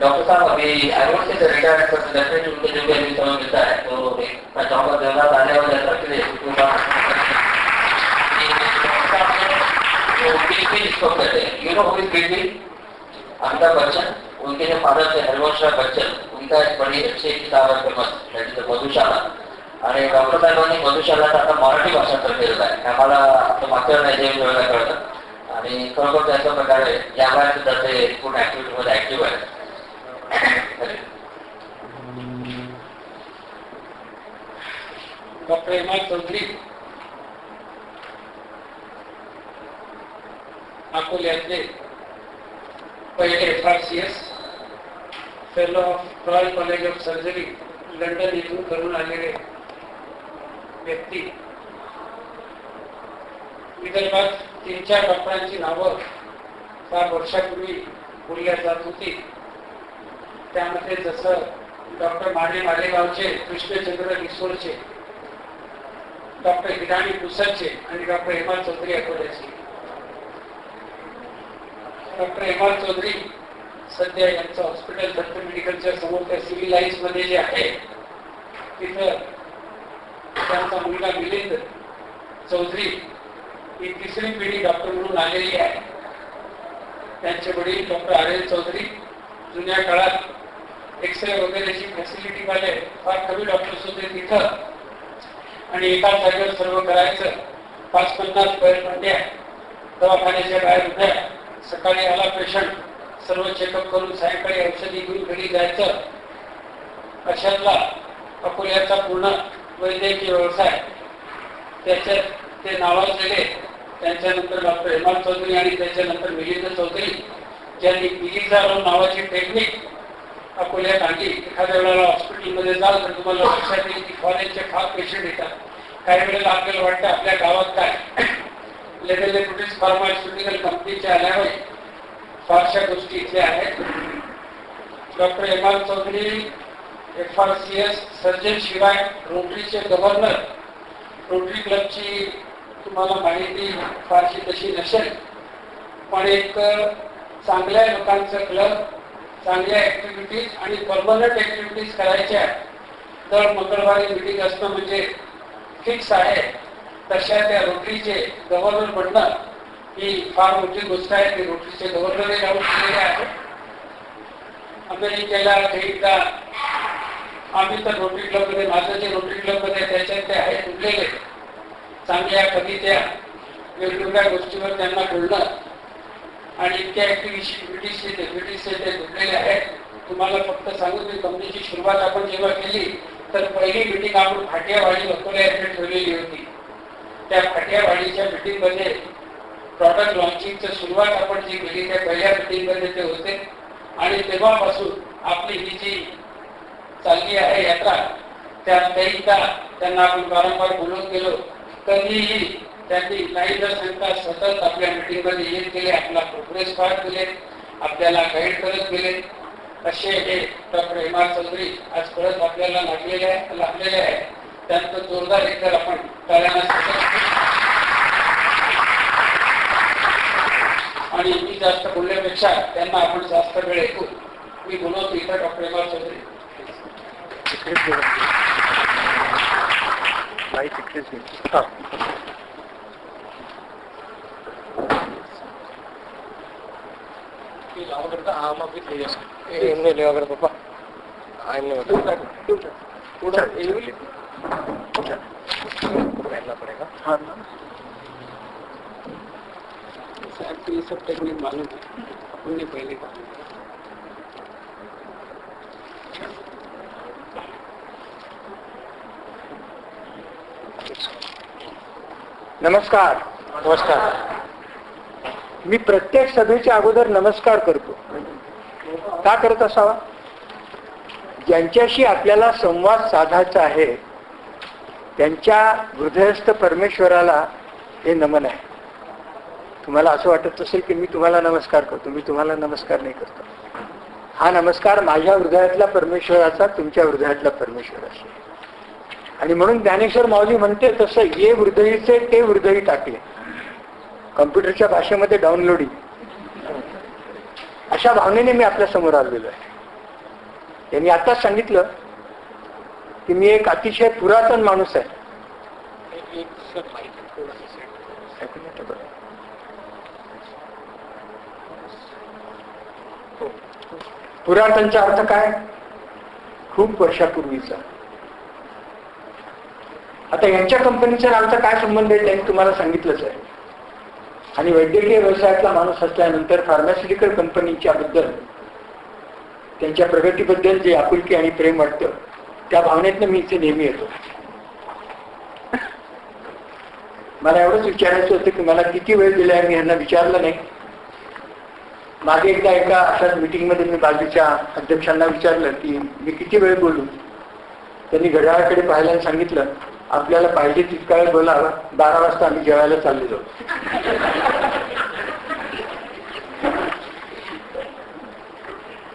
Doctor साहब अभी आयुर्वेद से retired पर definitely उनके जो भी अभी समय मिलता है तो मैं चाहूँगा देवनाथ आने वाले करके इसको कहते हैं you know who is great Amitabh Bachchan, उनके जो फादर थे हरिवंश राय बच्चन, उनका एक बड़ी अच्छी किताब है फेमस दॅट इज मधुशाला. आणि डॉक्टर साहेबांनी मधुशालाचा आता मराठी भाषांतर केलेला आहे. आम्हाला आपलं मागच्या नाही जे वेळेला कळतं आणि खरोखर त्याच्या प्रकारे या वयात सुद्धा ते पूर्ण ऍक्टिव्हिटीमध्ये ऍक्टिव्ह आहे. Doctor M R. चौधरी अकोल्यातले पहिले FRCS fellow of royal college of surgery London येथून करून आलेले व्यक्ती. विदर्भात 3-4 डॉक्टरांची नावं फार वर्षापूर्वी बोलल्या जात होती. त्यामध्ये जसं डॉक्टर मालेगावचे कृष्णचंद्र रिसोडचे, डॉक्टर हिराणी पुसदचे आणि डॉक्टर एम.आर. चौधरी अकोल्याचे. Doctor M R. चौधरी सध्या यांचं हॉस्पिटल दत्त मेडिकलच्या समोर त्या सिव्हिल लाईन्स मध्ये जे आहे तिथं त्यांचा मुलगा मिलिंद चौधरी ही 3री पिढी डॉक्टर म्हणून आलेली आहे. त्यांचे वडील डॉक्टर R.L. चौधरी जुन्या काळात एक्सरे वगैरेची फॅसिलिटी वाले फार कमी डॉक्टर्स होते तिथं आणि एकाच जागेवर सर्व करायचं. 5-50 पैरपंड्या दवाखान्याच्या बाहेर उभ्या. सकाळी आला पेशंट सर्व चेकअप करून सायंकाळी औषधी घेऊन घरी जायचं. अशातला अकोल्याचा पूर्ण वैद्यकीय व्यवसाय. त्याच्यात ते नावाजलेले त्यांच्यानंतर डॉक्टर एम.आर. चौधरी आणि त्याच्यानंतर मिलिंद चौधरी ज्यांनी बिलिझा नावाची टेक्निक अकोल्यात आणली. एखाद्या वेळेला हॉस्पिटलमध्ये जाल तर तुम्हाला लक्षात येईल की कॉलेजचे फार पेशंट येतात. काही वेळेला आपल्याला वाटतं आपल्या गावात काय लेवल ब्रिटिश फार्मास्युटिकल कंपनीच्या आल्यामुळे फारशा गोष्टी इथल्या आहेत. Doctor M R. Chaudhary FRCS surgeon शिवाय रोटरीचे गव्हर्नर. रोटरी क्लबची तुम्हाला माहिती फारशी तशी नसेल पण एक चांगल्या लोकांचं क्लब, चांगल्या ऍक्टिव्हिटीज आणि परमनंट ऍक्टिव्हिटीज करायच्या. दर मंगळवारी मीटिंग असणं म्हणजे फिक्स आहे. तशा त्या रोटरीचे गव्हर्नर बनणं ही फार मोठी गोष्ट आहे. ते रोटरीचे गव्हर्नरही राहून गेलेले आहेत. अमेरिकेला एकदा आम्ही तर रोटरी क्लबमध्ये, माझं जे रोटरी क्लबमध्ये त्याच्यात ते आहेत उरलेले चांगल्या कवित्या वेगवेगळ्या गोष्टीवर त्यांना बोलणं आणि इतक्या ऍक्टिव्हिटीज ते जुळलेले आहेत. तुम्हाला फक्त सांगून मी कंपनीची सुरुवात आपण जेव्हा केली तर पहिली मीटिंग आपण फाटियावाडी अकोला येथे ठेवलेली होती. त्या फाटियावाडीच्या मीटिंगमध्ये प्रॉडक्ट लॉन्चिंगची सुरुवात आपण जी केली त्या पहिल्या मीटिंगमध्ये ते होते आणि तेव्हापासून आपली ही जी चालली आहे यात्रा त्यात एकदा त्यांना आपण वारंवार बोलत गेलो. कधीही त्यांनी नाही न सांगता सतत आपल्या मीटिंगमध्ये येत गेले, आपला प्रोग्रेस पाहत गेले, आपल्याला गाईड करत गेले. असे हे डॉक्टर एम.आर. चौधरी आज परत आपल्याला लागलेले आहे. त्यांचं जोरदार एकदा आपण टाळ्यांना आणि मी जास्त बोलण्यापेक्षा त्यांना आपण जास्त वेळ ऐकू. मी बोलवतो इथं डॉक्टर एम.आर. चौधरी. ये सब टेक्निक मालूम है, उन्हें पहले नमस्कार. मी प्रत्येक सभेच्या अगोदर नमस्कार करतो. का करत असावा? ज्यांच्याशी आपल्याला संवाद साधायचा आहे त्यांच्या हृदयस्थ परमेश्वराला हे नमन आहे. तुम्हाला असं वाटत असेल की मी तुम्हाला नमस्कार करतो, मी तुम्हाला नमस्कार नाही करतो. हा नमस्कार माझ्या हृदयातला परमेश्वराचा तुमच्या हृदयातला परमेश्वराचा. आणि म्हणून ज्ञानेश्वर माऊली म्हणते तसं ये हृदयीचे ते हृदयी टाकले. कम्प्युटरच्या भाषेमध्ये डाउनलोडिंग. अशा भावनेने मी आपल्या समोर आलेलो आहे. यांनी आताच सांगितलं की मी एक अतिशय पुरातन माणूस आहे. पुरातनचा अर्थ काय? खूप वर्षापूर्वीचा. आता यांच्या कंपनीच्या नावाचा काय संबंध आहे त्यांनी तुम्हाला सांगितलंच आहे. आणि वैद्यकीय व्यवसायातला माणूस असल्यानंतर फार्मास्युटिकल कंपनीच्या बद्दल, त्यांच्या प्रगतीबद्दल जे आपुलकी आणि प्रेम वाटतं त्या भावनेतनं मी इथे नेहमी येतो. मला एवढंच विचारायचं होतं की मला किती वेळ दिलाय मी यांना विचारलं नाही. मागे एकदा एका अशाच मीटिंगमध्ये मी बाजूच्या अध्यक्षांना विचारलं की मी किती वेळ बोलू. त्यांनी घड्याळाकडे पाहायला सांगितलं आपल्याला पाहिजे तितका वेळ बोलावा, 12 वाजता आम्ही जेवायला चाललेलो.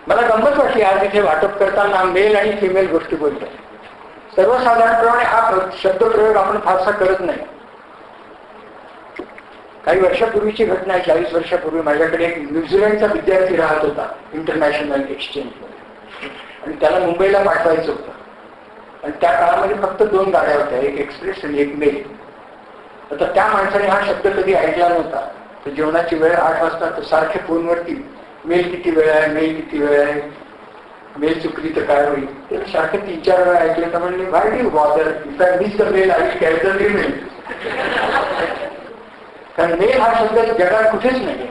मला गंमत वाटली आज इथे वाटप करताना मेल आणि फिमेल गोष्टी बोलतो. सर्वसाधारणपणे हा शब्दप्रयोग आपण फारसा करत नाही. काही वर्षापूर्वीची घटना आहे. 40 वर्षापूर्वी माझ्याकडे एक न्यूझीलंडचा विद्यार्थी राहत होता इंटरनॅशनल एक्सचेंजमध्ये, आणि त्याला मुंबईला पाठवायचं होतं. आणि त्या काळामध्ये फक्त 2 गाड्या होत्या, एक एक्सप्रेस आणि एक मेल. आता त्या माणसाने हा शब्द कधी ऐकला नव्हता. तर जेवणाची वेळ 8 वाजता तर सारखे फोनवरती मेल किती वेळ आहे, मेल किती वेळ आहे, मेल चुकली तर काय होईल. ते सारखे 3-4 वेळा ऐकले. तर म्हणले why do you bother if I miss the mail I will catch the email. कारण मेल हा शब्द जगात कुठेच नाही.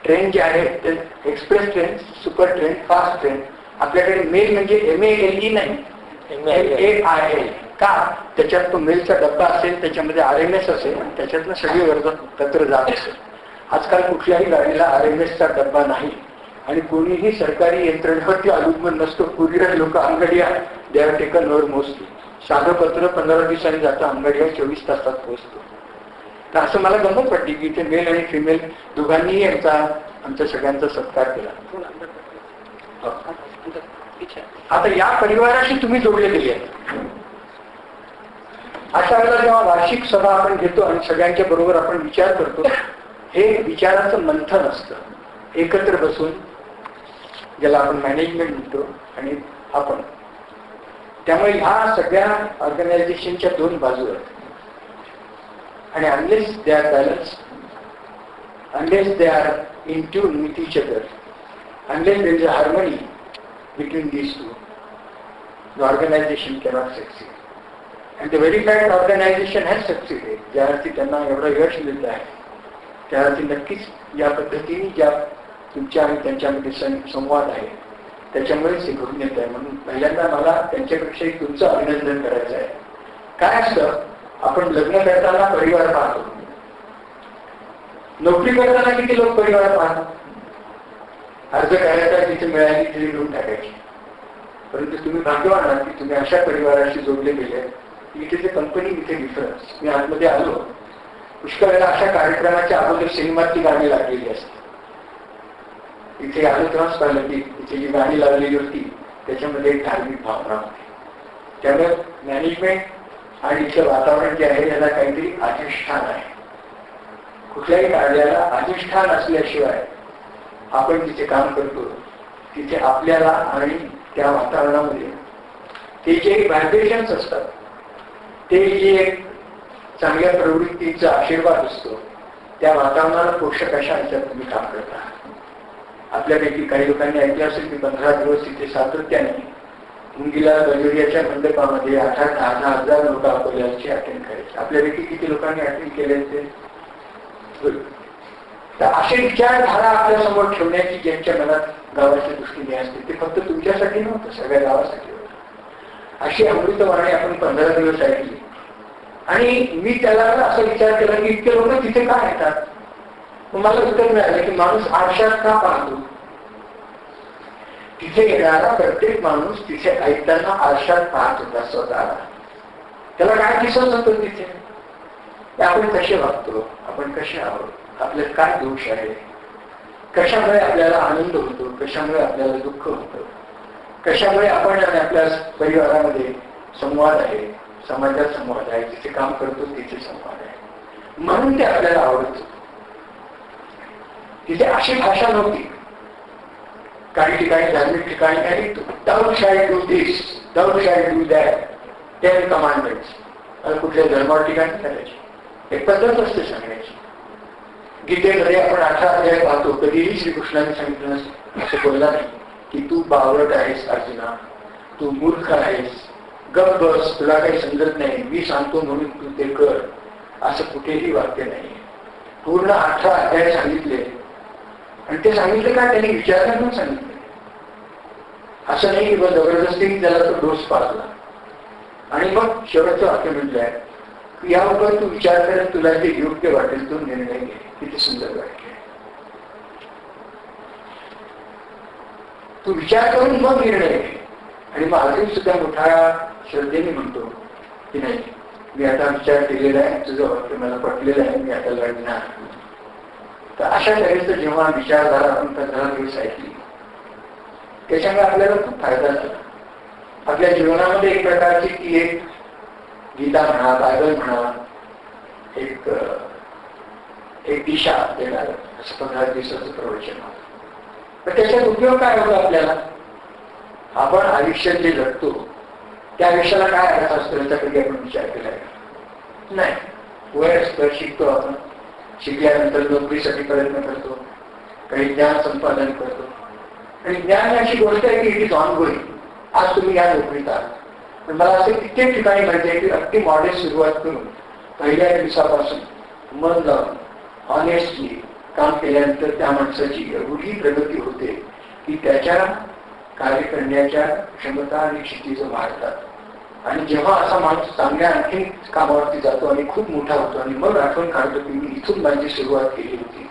ट्रेन जे आहे ते express train, super train, fast train. आपल्याकडे मेल म्हणजे MALE नाही, MAIL. का? त्याच्यात तो मेलचा डब्बा असेल, त्याच्यामध्ये RMS असेल आणि त्याच्यातनं सगळी वर्ग एकत्र जात असेल. आजकाल कुठल्याही गाडीला RMSचा डब्बा नाही आणि कोणीही सरकारी यंत्रणेवरती अवलंबून नसतो. कुरिअर लोक angadia they are taken over mostly. साधं पत्र 15 दिवसांनी जातं, अंगडिया 24 तासात पोहोचतो. तर असं मला गंमत वाटली की इथे मेल आणि फिमेल दोघांनीही आमच्या सगळ्यांचा सत्कार केला. आता या परिवाराशी तुम्ही जोडले गेले आहेत. अशा वेळेला जेव्हा वार्षिक सभा आपण घेतो आणि सगळ्यांच्या बरोबर आपण विचार करतो, हे विचाराचं मंथन असतं. एकत्र बसून, ज्याला आपण मॅनेजमेंट म्हणतो आणि आपण. त्यामुळे ह्या सगळ्या ऑर्गनायझेशनच्या 2 बाजू आहेत. आणि unless they are balanced, unless they are in tune with each other, unless there is a harmony between these two, the organization cannot succeed. And the very fact organization has succeeded, ज्यावरती त्यांना एवढं यश मिळत आहे, त्यावरती नक्कीच या पद्धतीने ज्या तुमच्या आणि त्यांच्यामध्ये संवाद आहे त्याच्यामुळेच हे घडून येत आहे. म्हणून पहिल्यांदा मला त्यांच्यापेक्षाही तुमचं अभिनंदन करायचं आहे. काय असतं, आपण लग्न करताना परिवार पाहतो, नोकरी करताना किती लोक परिवार पाहतात. अर्ज करायचा तिथे मिळाली तरी लिहून टाकायची. परंतु तुम्ही भाग्यवान आहात की तुम्ही अशा परिवाराशी जोडले गेले. इथे जे कंपनी, इथे डिफरन्स. मी आतमध्ये आलो, पुष्कळ वेळा अशा कार्यक्रमाच्या अगोदर सिनेमातली गाणी लागलेली असते. इथे आलो तेव्हाच पाहिलं की इथे जी गाणी लागलेली होती त्याच्यामध्ये एक धार्मिक भावना होती. त्यामुळे मॅनेजमेंट आणि इथलं वातावरण जे आहे याला काहीतरी अधिष्ठान आहे. कुठल्याही कार्याला अधिष्ठान असल्याशिवाय आपण जिथे काम करतो तिथे आपल्याला आणि त्या वातावरणामध्ये ते जे व्हायब्रेशन्स असतात, ते जे एक चांगल्या प्रवृत्तीचा आशीर्वाद असतो, त्या वातावरणाला पोषक अशा ह्याच्यात तुम्ही काम करता. आपल्यापैकी काही लोकांनी ऐकलं असेल की 15 दिवस तिथे सातत्याने मुंगीला गजोरियाच्या मंडपामध्ये 8,000 लोक अकोल्याची अटेंड करायचे. आपल्यापैकी किती लोकांनी अटेंड केले ते? तर असे विचारधारा आपल्या समोर ठेवण्याची ज्यांच्या मनात गावाच्या दृष्टीने असते ते फक्त तुमच्यासाठी नव्हतं, सगळ्या गावासाठी होतं. अशी अमृतवाणी आपण 15 दिवस ऐकली. आणि मी त्याला असा विचार केला की इतके लोक तिथे का येतात. मला उत्तर मिळालं की माणूस आरशात का पाहतो. तिथे येणारा प्रत्येक माणूस तिथे ऐकताना आरशात पाहत होता स्वतःला. त्याला काय दिसत होतं तिथे, आपण कसे वागतो, आपण कसे आहोत, आपल्यात काय दोष आहे, कशामुळे आपल्याला आनंद होतो, कशामुळे आपल्याला दुःख होतं, कशामुळे आपण आणि आपल्या परिवारामध्ये संवाद आहे, समाजात संवाद आहे, जिथे काम करतो तिथे संवाद आहे, म्हणून ते आपल्याला आवडतं. तिथे अशी भाषा नव्हती. काही ठिकाणी धार्मिक ठिकाणी आणि thou shall do this, thou shall do that, 10 commandments. कुठल्या धर्मावर ठिकाणी करायची एक पद्धत असते सांगण्याची. गीतेमध्ये आपण 18 अध्याय पाहतो, कधीही श्रीकृष्णाने सांगितलं असं बोलला नाही की तू बावळट आहेस अर्जुना, तू मूर्ख आहेस, गप बस, तुला काही समजत नाही, मी सांगतो म्हणून तू ते कर, असं कुठेही वाक्य नाही. पूर्ण 18 अध्याय सांगितले आणि ते सांगितले का त्यांनी विचार करून सांगितले. असं नाही की बस जबरदस्ती त्याला तो डोस पाजला. आणि मग शेवटचं वाक्य म्हटलंय की यावर तू विचार कर, तुला जे योग्य वाटेल तो निर्णय घे. किती सुंदर वाक्य. तू विचार करून मग निर्णय घे. आणि मग अजून सुद्धा मोठ्या श्रद्धेने म्हणतो की नाही, मी आता विचार केलेला आहे, तुझं वाक्य मला पटलेलं आहे, मी आता लढणार. तर अशा तऱ्हेचं जेव्हा विचारधारा आपण 15 दिवस ऐकली, त्याच्यामुळे आपल्याला खूप फायदा झाला. आपल्या जीवनामध्ये एक प्रकारची ती एक गीता म्हणा, बायबल म्हणा, एक दिशा देणार असं 15 दिवसाचं प्रवचन. पण त्याच्यात उपयोग काय होतो आपल्याला? आपण आयुष्यात जे जगतो त्या आयुष्याला काय अर्थ असतो याचा कधी आपण विचार केला नाही. वय असतं, शिकतो, आपण शिकल्यानंतर नोकरीसाठी प्रयत्न करतो, काही ज्ञान संपादन करतो. आणि ज्ञान अशी गोष्ट आहे की इट इज ऑन गोईंग. आज तुम्ही या नोकरीत आहात, पण मला असं कित्येक ठिकाणी माहिती आहे की अगदी मॉडेस्ट सुरुवात करून पहिल्या दिवसापासून मन लावून ऑनेस्टली काम केल्यानंतर त्या माणसाची एवढी प्रगती होते की त्याच्या कार्य करण्याच्या क्षमता आणि क्षितिज वाढतात. आणि जेव्हा असा माणूस चांगल्या आणखी कामावरती जातो आणि खूप मोठा होतो आणि मग आठवण काढतो की मी इथून माझी सुरुवात केली होती,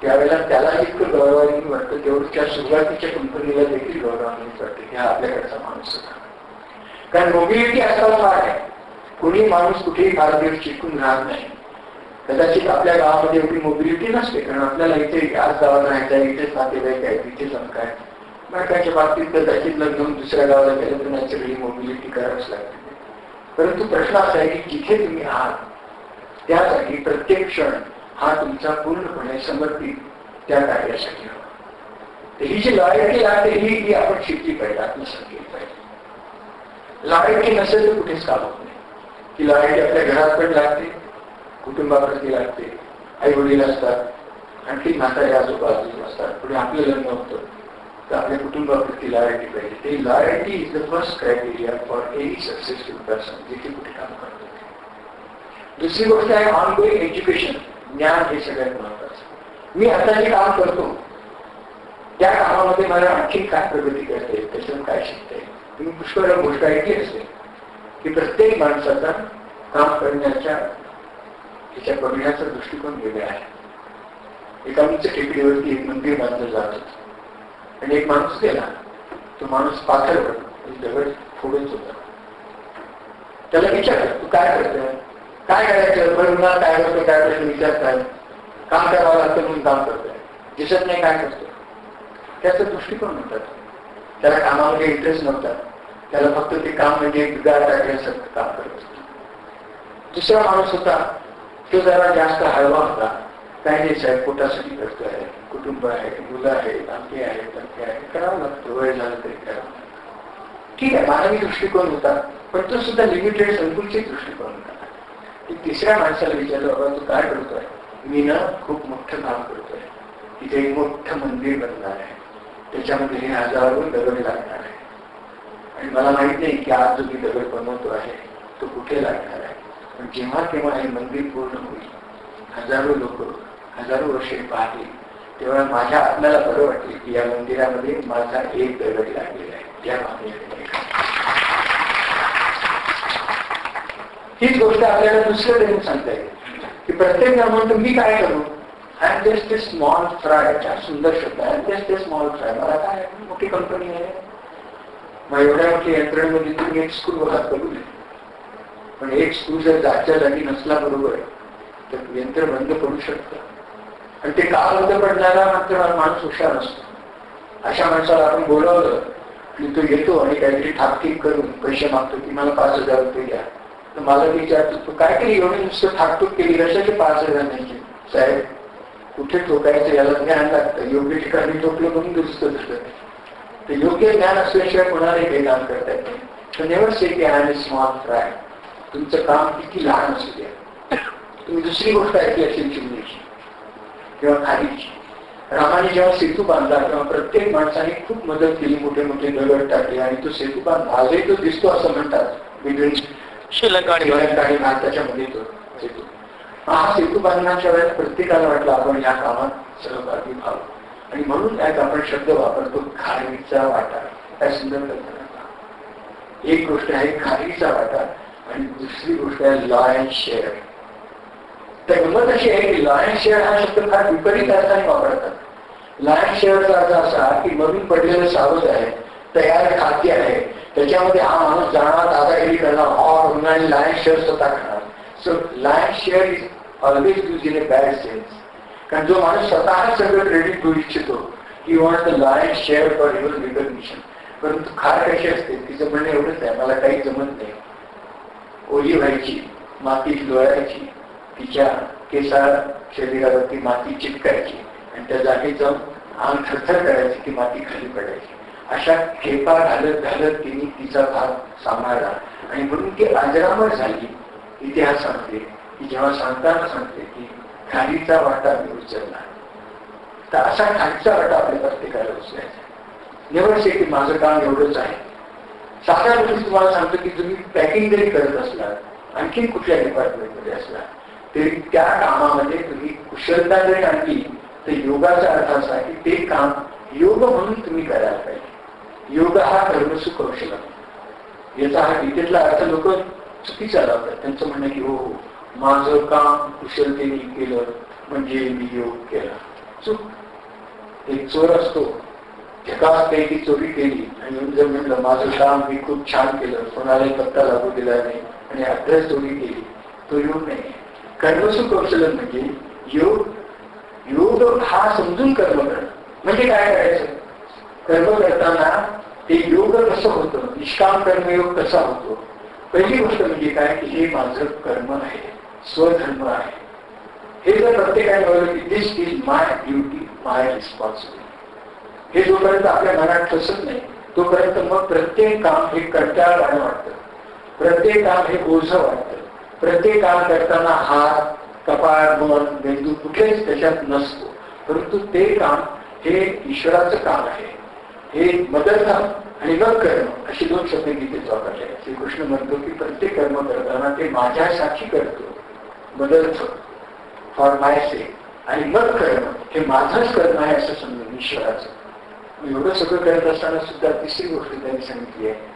त्यावेळेला त्याला जितकं गौरवाने वाटतं तेवढं त्या सुरुवातीच्या कंपनीला देखील गौरवाने वाटतं की हा आपल्याकडचा माणूस होता. कारण मोबिलिटी आजकाल फार आहे. कोणी माणूस कुठेही फार दिवस शिकून राहत नाही. कदाचित आपल्या गावामध्ये एवढी मोबिलिटी नसते, कारण आपल्याला इथे आज गावात राहायचं आहे, इथेच नातेवाईक आहे, इथेच अंक आहे. बायकाच्या बाबतीत कदाचित लग्न दुसऱ्या गावाला गेलं तर नॅचरली मोबिलिटी करावीच लागते. परंतु प्रश्न असा आहे की जिथे तुम्ही आहात त्यासाठी प्रत्येक क्षण हा तुमचा पूर्णपणे समर्पित त्या कार्यासाठी हवा. तर ही जी लॉयल्टी लागते ही आपण शिकली पाहिजे, आत्मसात केली पाहिजे. लॉयल्टी नसेल तर कुठेच काम होत नाही. की लॉयल्टी आपल्या घरात पण लागते, कुटुंबाप्रती लागते, आई वडील असतात, आणखी म्हातारे आजोबा असतात, पुढे आपलं लग्न होतं तर आपल्या कुटुंबाप्रती लॉयल्टी पाहिजे. ते loyalty is the first criteria for any successful person जिथे कुठे काम करतो. दुसरी गोष्ट आहे ऑन गोईंग एज्युकेशन. ज्ञान हे सगळ्यात महत्वाचं. मी आता जे काम करतो त्या कामामध्ये मला आणखी काय प्रगती करता येईल, त्याच्यातून काय शिकता येईल. तुम्ही पुष्कळ गोष्ट ऐकली असेल की प्रत्येक माणसाचा काम करण्याच्या त्याच्या बघण्याचा दृष्टिकोन वेगळा आहे. एका उंच टेकडीवरती एक मंदिर बांधलं जात होतं आणि एक माणूस गेला. तो माणूस पाथरवर दगड फोडत होता. त्याला विचारलं, तू काय करतोय, काय करायचं, बरोबर काय करतो, काय प्रश्न विचारताय, काम करावं लागतं म्हणून काम करतोय, दिसत नाही काय करतोय. त्याचा दृष्टिकोन होता. त्याला कामामध्ये इंटरेस्ट नव्हता. त्याला फक्त ते काम म्हणजे गाड टाकल्यासारखं काम करत असतो. दुसरा माणूस होता तो जरा जास्त हळवा होता. काय नाही साहेब, पोटासाठी करतोय, कुटुंब आहे, मुलं आहेत, आमचे आहेत, तमके आहे, करावं लागतं, वय झालं तरी करावं. ठीक आहे, मानवी दृष्टिकोन होता, पण तो सुद्धा लिमिटेड संकुचित दृष्टिकोन होता. तिसऱ्या माणसाला विचारलं, बाबा तू काय करतोय. मी ना खूप मोठं काम करतोय, तिथे एक मोठं मंदिर बनणार आहे, त्याच्यामध्ये हे हजारो दगड लागणार आहे आणि मला माहित नाही की आज जो मी दगड बनवतो आहे तो कुठे लागणार आहे. पण जेव्हा केव्हा हे मंदिर पूर्ण होईल, हजारो लोक हजारो वर्षे पाहतील, तेव्हा माझ्या आत्म्याला बरं वाटेल की या मंदिरामध्ये माझा एक दगड लागलेला आहे. त्या हीच गोष्ट आपल्याला दुसरं देऊन सांगता येईल की प्रत्येक जण म्हणतो मी काय करू, I am just a small fry. सुंदर शब्द, I am just a small fry. मला काय मोठी कंपनी आहे, मग एवढ्या मोठ्या यंत्रणेमध्ये तुम्ही एक स्क्रू बघा करू नये. पण एक स्क्रू जर जागच्या जागी नसला बरोबर तर यंत्र बंद पडू शकतं. आणि ते का बंद पडणारा मात्र माणूस हुशार असतो. अशा माणसाला आपण बोलावलं की तो येतो आणि काहीतरी ठाकठीक करून पैसे मागतो की मला 5,000 रुपये द्या. तर मला विचारतो तू काय केली, एवढी नुसतं ठाकठूक केली, कशाचे 5,000 नाही. साहेब कुठे ठोकायचं याला ज्ञान लागतं. योग्य ठिकाणी ठोकलं म्हणून दुरुस्त झालं. तर योग्य ज्ञान असल्याशिवाय कोणालाही हे काम करता येत नाही. तर नेव्हर से की I am a small fry. तुमचं काम किती लहान असू द्या. तुम्ही दुसरी गोष्ट ऐकली असेल चिमणीची किंवा खारीची. रामाने जेव्हा सेतू बांधला तेव्हा प्रत्येक माणसाने खूप मदत केली, मोठे मोठे दगड टाकले आणि तो सेतू आजही तो दिसतो असं म्हणतात बिटवीन श्रीलंका आणि भारताच्या मध्ये तो सेतू. हा सेतू बांधण्याच्या वेळेस प्रत्येकाला वाटलं आपण या कामात सहभागी व्हावं आणि म्हणून त्यात आपण शब्द वापरतो खारीचा वाटा. काय सुंदर कल्पना. एक गोष्ट आहे खारीचा वाटा आणि दुसरी गोष्ट आहे लॉयन शेअर. तर गंमत अशी आहे की लॉयन शेअर हा शब्द फार विपरीत अर्थाने वापरतात. लॉयन शेअरचा अर्थ असा की मरून पडलेलं सावध आहे, तयार खाद्य आहे, त्याच्यामध्ये हा माणूस जाणार, दादागिरी करणार आणि लॉयन शेअर स्वतः करणार. So lion share is always use in a bad sense. कारण जो माणूस स्वतः सगळं क्रेडिट घेऊ इच्छितो की want the lion share for your recognition. परंतु खार कशी असते, तिचं म्हणणं एवढंच आहे, मला काही जमत नाही. ओली व्हायची, मातीत लोळायची, तिच्या केसा शरीरावरती माती चिटकायची आणि त्या जागी जाऊन अंग थरथर करायची की माती खाली पडायची. अशा खेपा घालत घालत तिने तिचा भाग सांभाळला आणि म्हणून ती अजरामर झाली. इतिहास सांगते की जेव्हा सांगताना सांगते की खालीचा वाटा मी उचलला. तर असा खालीचा वाटा आपल्या प्रत्येकाला उचलायचा. नेव्हर से की माझं काम एवढंच आहे. साध्या गोष्टी तुम्हाला सांगतो की तुम्ही पॅकिंग जरी करत असला, आणखी कुठल्या डिपार्टमेंटमध्ये असला, तरी त्या कामामध्ये तुम्ही कुशलता जरी आणली तर योगाचा अर्थ असा की ते काम योग म्हणून तुम्ही करायला पाहिजे. योग हा कर्मसु कौशल. याचा हा गीतेतला अर्थ लोक चुकीचा लावतात. त्यांचं म्हणणं की हो हो माझं काम कुशलतेने केलं म्हणजे मी योग केला. चूक. एक चोर असतो, झकास पैकी चोरी केली आणि येऊन जर म्हणलं माझं काम मी खूप छान केलं, कोणालाही पत्ता लागू दिला नाही आणि अभ्यास चोरी केली, तो योग नाही. कर्मसु कौशल म्हणजे योग. योग हा समजून कर्म करणं. म्हणजे काय करायचं? कर्म करताना ते योग कसं होतं, निष्काम कर्मयोग कसा होतो. पहिली गोष्ट म्हणजे काय की हे माझं कर्म आहे, स्वधर्म आहे. हे जर प्रत्येकाने बोललं की this is my duty, my responsibility, हे जोपर्यंत आपल्या मनात ठसत नाही तोपर्यंत मग प्रत्येक काम हे कंटाळवाणं वाटतं, प्रत्येक काम हे ओझं वाटतं. प्रत्येक काम करताना हात, कपाळ, मन, मेंदू कुठेच त्याच्यात नसतो. परंतु ते काम हे ईश्वराचं काम आहे. हे मदत आणि मग कर्म अशी दोन शब्द गीतेत वापरले. श्रीकृष्ण म्हणतो की प्रत्येक कर्म करताना ते माझ्यासाठी करतो, मदत फॉर माय सेक, आणि मग कर्म हे माझंच कर्म आहे असं समजून ईश्वराचं. एवढं सगळं करत असताना सुद्धा तिसरी गोष्ट त्यांनी सांगितली आहे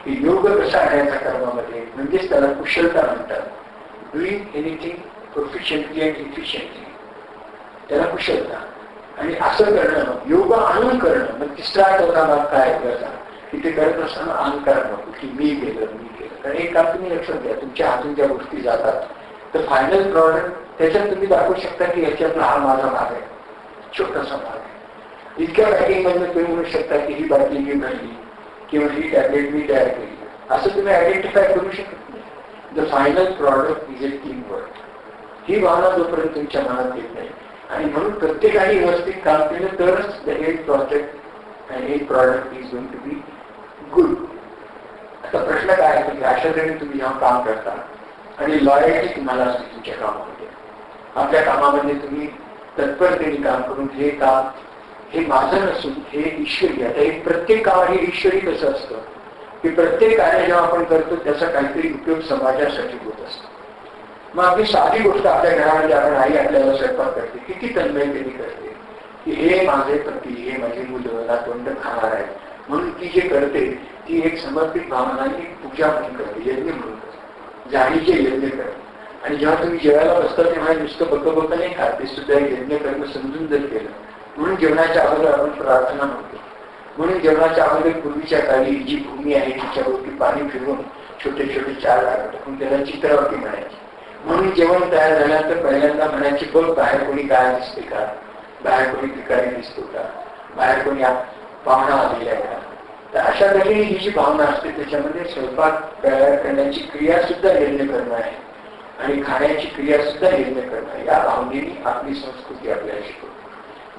की योग कसा आणायचा कर्मामध्ये, म्हणजेच त्याला कुशलता म्हणतात. डुईंग एनिथिंग प्रोफिशियंटली अँड इफिशियंटली, त्याला कुशलता. आणि असं करणं, योग आणून करणं. मग तिसरा चौथा भाग काय त्याचा की ते करत असताना अहंकार नको की मी केलं. कारण एक काम तुम्ही लक्षात घ्या, तुमच्या हातून ज्या गोष्टी जातात तर फायनल प्रॉडक्ट त्याच्यात तुम्ही दाखवू शकता की याच्यातला हा माझा भाग आहे, छोटासा भाग आहे. इतक्या पॅकिंग मधून तुम्ही म्हणू शकता की ही बाटली मी भरली किंवा ही टॅबलेट मी तयार केली, असं तुम्ही आयडेंटिफाय करू शकत नाही. The final product is a team work. ही भावना जोपर्यंत तुमच्या मनात येत नाही आणि म्हणून प्रत्येकाने व्यवस्थित काम केलं तरच the end project and end product is going to be good. आता प्रश्न काय आहे की अशा तऱ्हेने तुम्ही जेव्हा काम करता आणि लॉयल्टी तुम्हाला असते तुमच्या कामामध्ये, आपल्या कामामध्ये तुम्ही तत्परतेने काम करून हे काम हे माझं नसून हे ईश्वरी. आता एक प्रत्येक काम हे ईश्वरी कसं असतं की प्रत्येक कार्य जेव्हा आपण करतो त्याचा काहीतरी उपयोग समाजासाठी होत असतो. मग आपली साधी गोष्ट आपल्या घरामध्ये आपण आई आपल्याला स्वयंपाक करते, किती तन्मयतेने करते की हे माझे पती, हे माझी मुलं नातवंड खाणार आहे म्हणून ती जे करते ती एक समर्पित भावना, एक पूजा म्हणून करते, यज्ञ म्हणून करते, जाणीचे यज्ञ करते. आणि जेव्हा तुम्ही जेवायला बसता तेव्हा नुसतं बकबक नाही खात, ते सुद्धा एक यज्ञ करणं समजून जर केलं. म्हणून जेवणाच्या अगोदर आपण प्रार्थना म्हणतो. म्हणून जेवणाच्या अगोदर पूर्वीच्या काळी जी भूमी आहे तिच्यावरती पाणी फिरवून छोटे छोटे चार टाकून त्याला चित्रावरती म्हणायची. म्हणून जेवण तयार झाल्यानंतर पहिल्यांदा म्हणायची बघ बाहेर कोणी काय दिसते का, बाहेर कोणी भिकारी दिसतो का, बाहेर कोणी पाहुणा आलेला आहे का. तर अशा तऱ्हेने ही जी भावना असते त्याच्यामध्ये स्वयंपाक तयार करण्याची क्रिया सुद्धा यज्ञ करणं आहे आणि खाण्याची क्रिया सुद्धा यज्ञ करणं आहे. या भावनेने आपली संस्कृती आपल्याला शिकवते.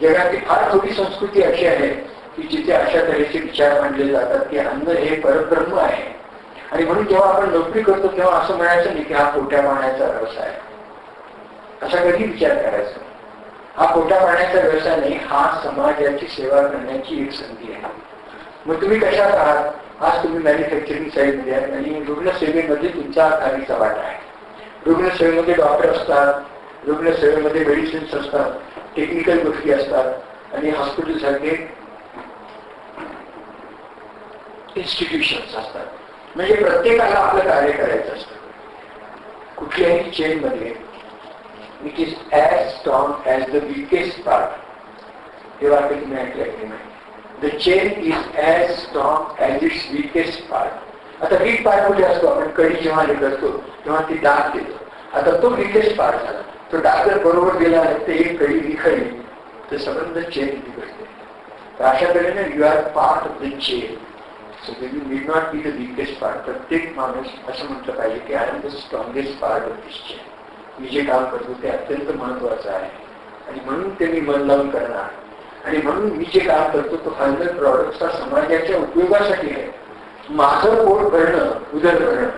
जगातली फार थोडी संस्कृती अशी आहे की जिथे अशा तऱ्हेचे विचार मांडले जातात की अन्न हे परब्रह्म आहे. आणि म्हणून जेव्हा आपण नोकरी करतो तेव्हा असं म्हणायचं नाही की हा पोट्या पाण्याचा व्यवसाय आहे, असा कधी विचार करायचा नाही. हा पोटा पाण्याचा व्यवसाय नाही, हा समाजाची सेवा करण्याची एक संधी आहे. मग तुम्ही कशात आहात? आज तुम्ही मॅन्युफॅक्चरिंग साईडमध्ये आहे आणि रुग्णसेवेमध्ये तुमचा आघाडीचा वाटा आहे. रुग्णसेवेमध्ये डॉक्टर असतात, रुग्णसेवेमध्ये मेडिसिन्स असतात, टेक्निकल गोष्टी असतात आणि हॉस्पिटल सारखे इन्स्टिट्यूशन्स असतात. म्हणजे प्रत्येकाला आपलं कार्य करायचं असतं. कुठल्याही चेनमध्ये it is as strong as the weakest part. हे वाक्य तुम्ही ऐकलं की नाही? The chain is as strong as its weakest part. आता वीक पार्ट कुठे असतो? आपण कडी जेव्हा हे करतो तेव्हा ती डाग देतो. आता तो वीकेस्ट पार्ट झाला, तो डाग जर बरोबर गेला ते एक कडी विखळली तर संबंध चेन बिघडते. तर अशा तऱ्हेने you are part of the chain. So you need not be the weakest part. प्रत्येक माणूस असं म्हटलं पाहिजे की I am the strongest part of this chain. मी जे काम करतो ते अत्यंत महत्वाचं आहे आणि म्हणून ते मी मन लावून करणार. आणि म्हणून मी जे काम करतो तो फायनल प्रॉडक्टचा समाजाच्या उपयोगासाठी आहे. माझं पोट भरणं, उदर भरणं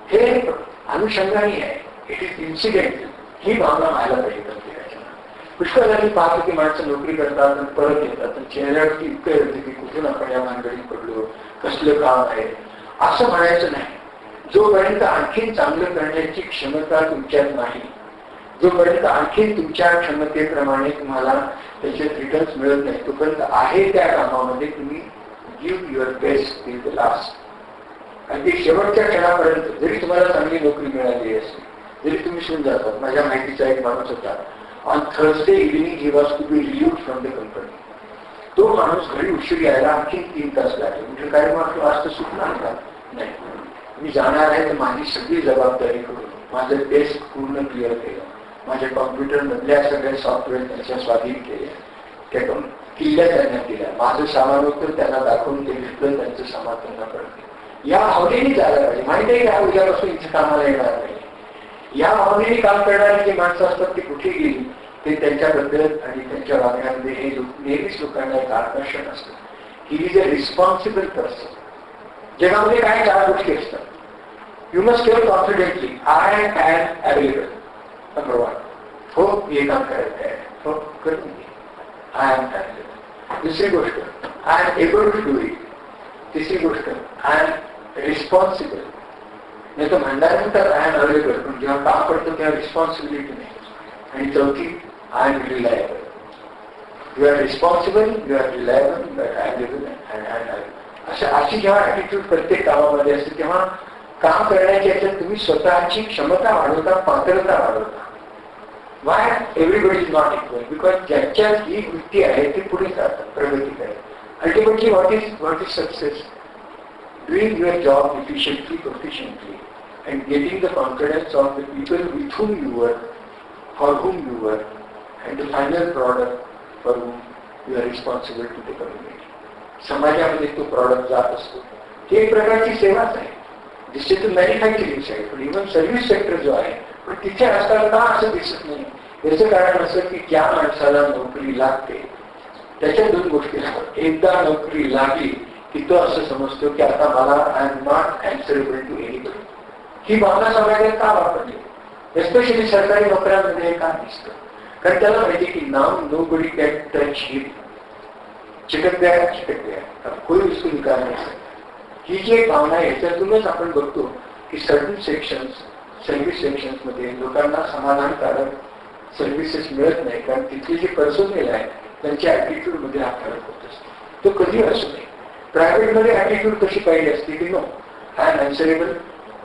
हे अनुषंगाने आहे. It is incident. ही भावना व्हायला पाहिजे प्रत्येकाच्या. पुष्कळ पाहतो की माणसं नोकरी करतात आणि परत येतात आणि चेहऱ्यावरती इतकं येतं की कुठून आपण या भानगडीत पडलो, कसलं काम आहे असं म्हणायचं नाही. जोपर्यंत आणखीन चांगलं करण्याची क्षमता तुमच्यात नाही, जोपर्यंत आणखीन तुमच्या क्षमतेप्रमाणे तुम्हाला त्याचे रिटर्न्स मिळत नाही, तोपर्यंत आहे त्या कामामध्ये तुम्ही give your best till the last. आणि ते शेवटच्या क्षणापर्यंत जरी तुम्हाला चांगली नोकरी मिळाली असेल, जरी तुम्ही शिवून जातात. माझ्या माहितीचा एक माणूस होता, on Thursday evening he was to be relieved from the company. तो माणूस घरी उशीर यायला आणखी 3 तास लागले. म्हणजे काय मग आज तर सुटणार का? नाही, मी जाणार आहे तर माझी सगळी जबाबदारी करून माझं टेस्ट पूर्ण क्लिअर केलं, माझ्या कॉम्प्युटर मधल्या सगळ्या सॉफ्टवेअर त्यांच्या स्वाधीन केले, त्या किल्ल्या त्यांना दिल्या, माझं सामान होतं त्यांना दाखवून ते घेतलं, त्यांचं सामान त्यांना कळलं. या भावनेने जायला पाहिजे. माहिती आहे का उद्यापासून इथे कामाला येणार नाही. या भावनेने काम करणारी जी माणसं असतात ती कुठे गेली ते त्यांच्याबद्दल आणि त्यांच्या वागण्यामध्ये हे नेहमीच लोकांना एक आकर्षण असतं की इज अ रिस्पॉन्सिबल पर्सन. जगामध्ये काय 4 गोष्टी असतात. You must tell confidently I am available. Number 1, हो हे काम करायचं आहे, हो करून घे, आय एम अवेलेबल. दुसरी गोष्ट I am able to do it. तिसरी गोष्ट आय एम रिस्पॉन्सिबल. नाही तर म्हणल्यानंतर आय एम अवेलेबल, पण जेव्हा काम पडतं तेव्हा रिस्पॉन्सिबिलिटी नाही. आणि चौथी I am reliable. You are responsible, you are reliable, you are available and I am available. अशी जेव्हा ऍटिट्यूड प्रत्येक कामामध्ये असते तेव्हा काम करण्याच्या याच्यात तुम्ही स्वतःची क्षमता वाढवता, पात्रता वाढवता. Y everybody is not equal? Because ज्यांच्यात ही वृत्ती आहे ती पुढे जातात, प्रगती करतात. Ultimately what is success? Doing your job efficiently, proficiently, and getting the confidence of the people with whom you work, for whom you work, and the final product for whom you are responsible to the community. समाजामध्ये तो product जात असतो. ही एक प्रकारची सेवाच आहे. दिस is the manufacturing side. पण even service sector जो आहे, पण तिथे असताना असं दिसत नाही. याचं कारण असं की ज्या माणसाला नोकरी लागते त्याच्या 2 गोष्टी लागतात. एकदा नोकरी लागली की तो असं समजतो की आता मला I am not answerable to anybody. ही भावना समाजात का वापरली? एस्पेशली सरकारी नोकऱ्यांमध्ये का दिसतं? कारण त्याला माहिती की नाव नोबडी कॅन टच हिम. चिकट द्या कोई उसको निकाल नाही सकता. ही जी भावना आहे याच्यातूनच आपण बघतो की सर्व्हिस सेक्शन्स, सर्व्हिस सेक्शन्स मध्ये लोकांना समाधानकारक सर्व्हिसेस मिळत नाही. कारण तिथले जे पर्सोनेल आहे त्यांच्या ऍटिट्यूड मध्ये हा फरक होत असतो. तो कधी असू नये. प्रायव्हेट मध्ये ऍटिट्यूड कशी पाहिजे असते की नो, आय एम अँसरेबल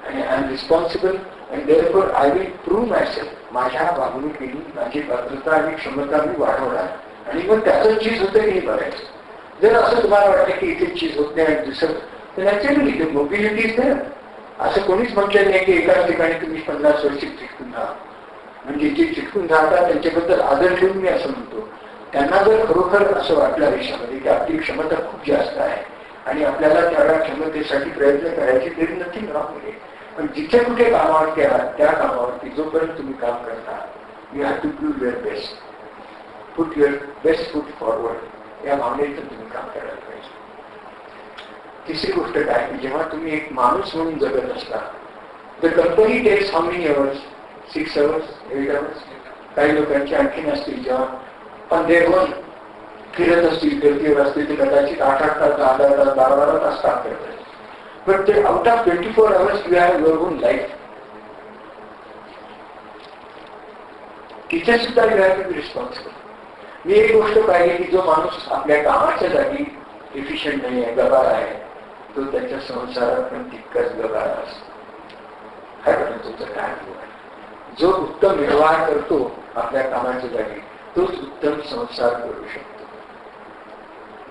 आणि I am responsible and therefore I will prove myself. माझ्या वागणुकीने माझी पात्रता आणि क्षमता मी वाढवणार आणि मग त्याचं चीज होतं की नाही बघायचं. जर असं तुम्हाला वाटतं की इथे चीज होत नाही आणि दिसत, तर नॅचरली मोबिलिटीज नाही. असं कोणीच म्हटलं नाही की एकाच ठिकाणी तुम्ही 50 वर्ष चिटकून राहा. म्हणजे जे चिटकून राहतात त्यांच्याबद्दल आदर ठेवून मी असं म्हणतो, त्यांना जर खरोखर असं वाटलं आयुष्यामध्ये की आपली क्षमता खूप जास्त आहे आणि आपल्याला त्या क्षमतेसाठी प्रयत्न करायचे, तरी नक्की राहू नये. पण जिथे कुठे कामावरती आहात त्या कामावरती जोपर्यंत तुम्ही काम करता, you have to do your best, put your best foot forward. या भावनेतून तुम्ही काम करायला पाहिजे. तिसरी गोष्ट काय की जेव्हा तुम्ही एक माणूस म्हणून जगत असता, the company takes how many hours, 6 hours, 8 hours. काही लोकांची आणखीन असतील जेव्हा पण देवण फिरत असतील, फिरतीवर असतील, ते कदाचित 8-8 तास, 10-10 तास, 12-12 तास काम करत आहेत. पण ते out of 24 hours you have your own life. तिथे सुद्धा you have to be responsible. मी एक गोष्ट पाहिली की जो माणूस आपल्या कामाच्या जागी एफिशियंट नाही आहे, गबाळ आहे, तो त्याच्या संसारात पण तितकाच गबाळ असतो. काय म्हणतो तुमचं काय आहे? जो उत्तम व्यवहार करतो आपल्या कामाच्या जागी तोच उत्तम संसार करू शकतो,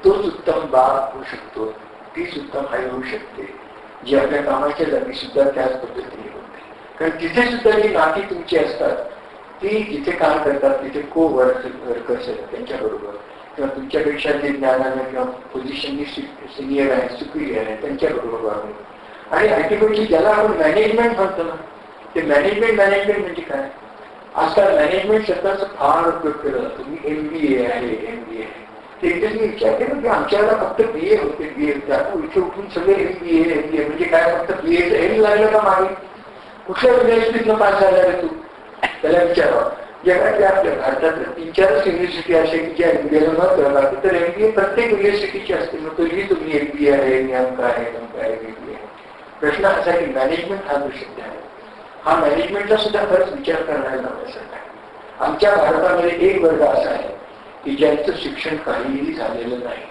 तोच उत्तम बाप होऊ शकतो, तीच उत्तम आई होऊ शकते जी आपल्या कामाच्या जागी सुद्धा त्याच पद्धतीने होते. कारण तिथे सुद्धा जी नाती तुमची असतात ती जिथे काम करतात तिथे को वर्कर्स आहेत त्यांच्याबरोबर, किंवा तुमच्यापेक्षा जे ज्ञानाने किंवा पोझिशननी सिनियर आहे, सुपिरियर आहे, त्यांच्याबरोबर वागणं. आणि अल्टिमेटली ज्याला आपण मॅनेजमेंट म्हणतो ना, ते मॅनेजमेंट म्हणजे काय? आजकाल मॅनेजमेंट शब्दाचा फार उपयोग केला जातो. मी MBA आहे, MBA आहे. ते एकदा मी विचार केला की आमच्याला फक्त BA होते, BA होते. आता इथे उठून सगळे MBA म्हणजे काय? फक्त BAचं एम लागलं का मागे? कुठल्या युनिव्हर्सिटीतनं पास झाला रे तू? त्याला विचारावं. जगातल्या आपल्या भारतातल्या 3-4 युनिव्हर्सिटी अशा की ज्या MBAला न करणार, तर MBA प्रत्येक युनिव्हर्सिटीची असते. मग तरीही तुम्ही MBA आहे, नेमका आहे, MBA आहे. प्रश्न असा की मॅनेजमेंट हा जो शब्द आहे, हा मॅनेजमेंटचा सुद्धा खरंच विचार करायला लावण्यासारखा आहे. आमच्या भारतामध्ये एक वर्ग असा आहे की ज्यांचं शिक्षण काहीही झालेलं नाही,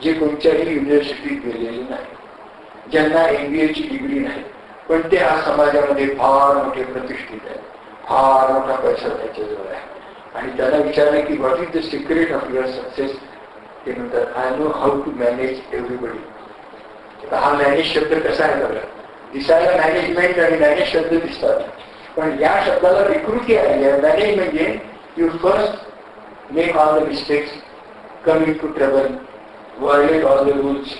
जे कोणत्याही युनिव्हर्सिटीत गेलेले नाही, ज्यांना MBAची डिग्री नाही, पण ते आज समाजामध्ये फार मोठे प्रतिष्ठित आहेत, फार मोठा पैसा त्याच्याजवळ आहे. आणि त्याला विचारले की what is the secret of your success, ते म्हणतात I know how to manage everybody. हा मॅनेज शब्द कसा आहे बघा, दिसायला मॅनेजमेंट आणि मॅनेज शब्द दिसतात, पण या शब्दाला विकृती आली आहे. मॅनेज म्हणजे you first make all the mistakes, come in to trouble, violate all the rules,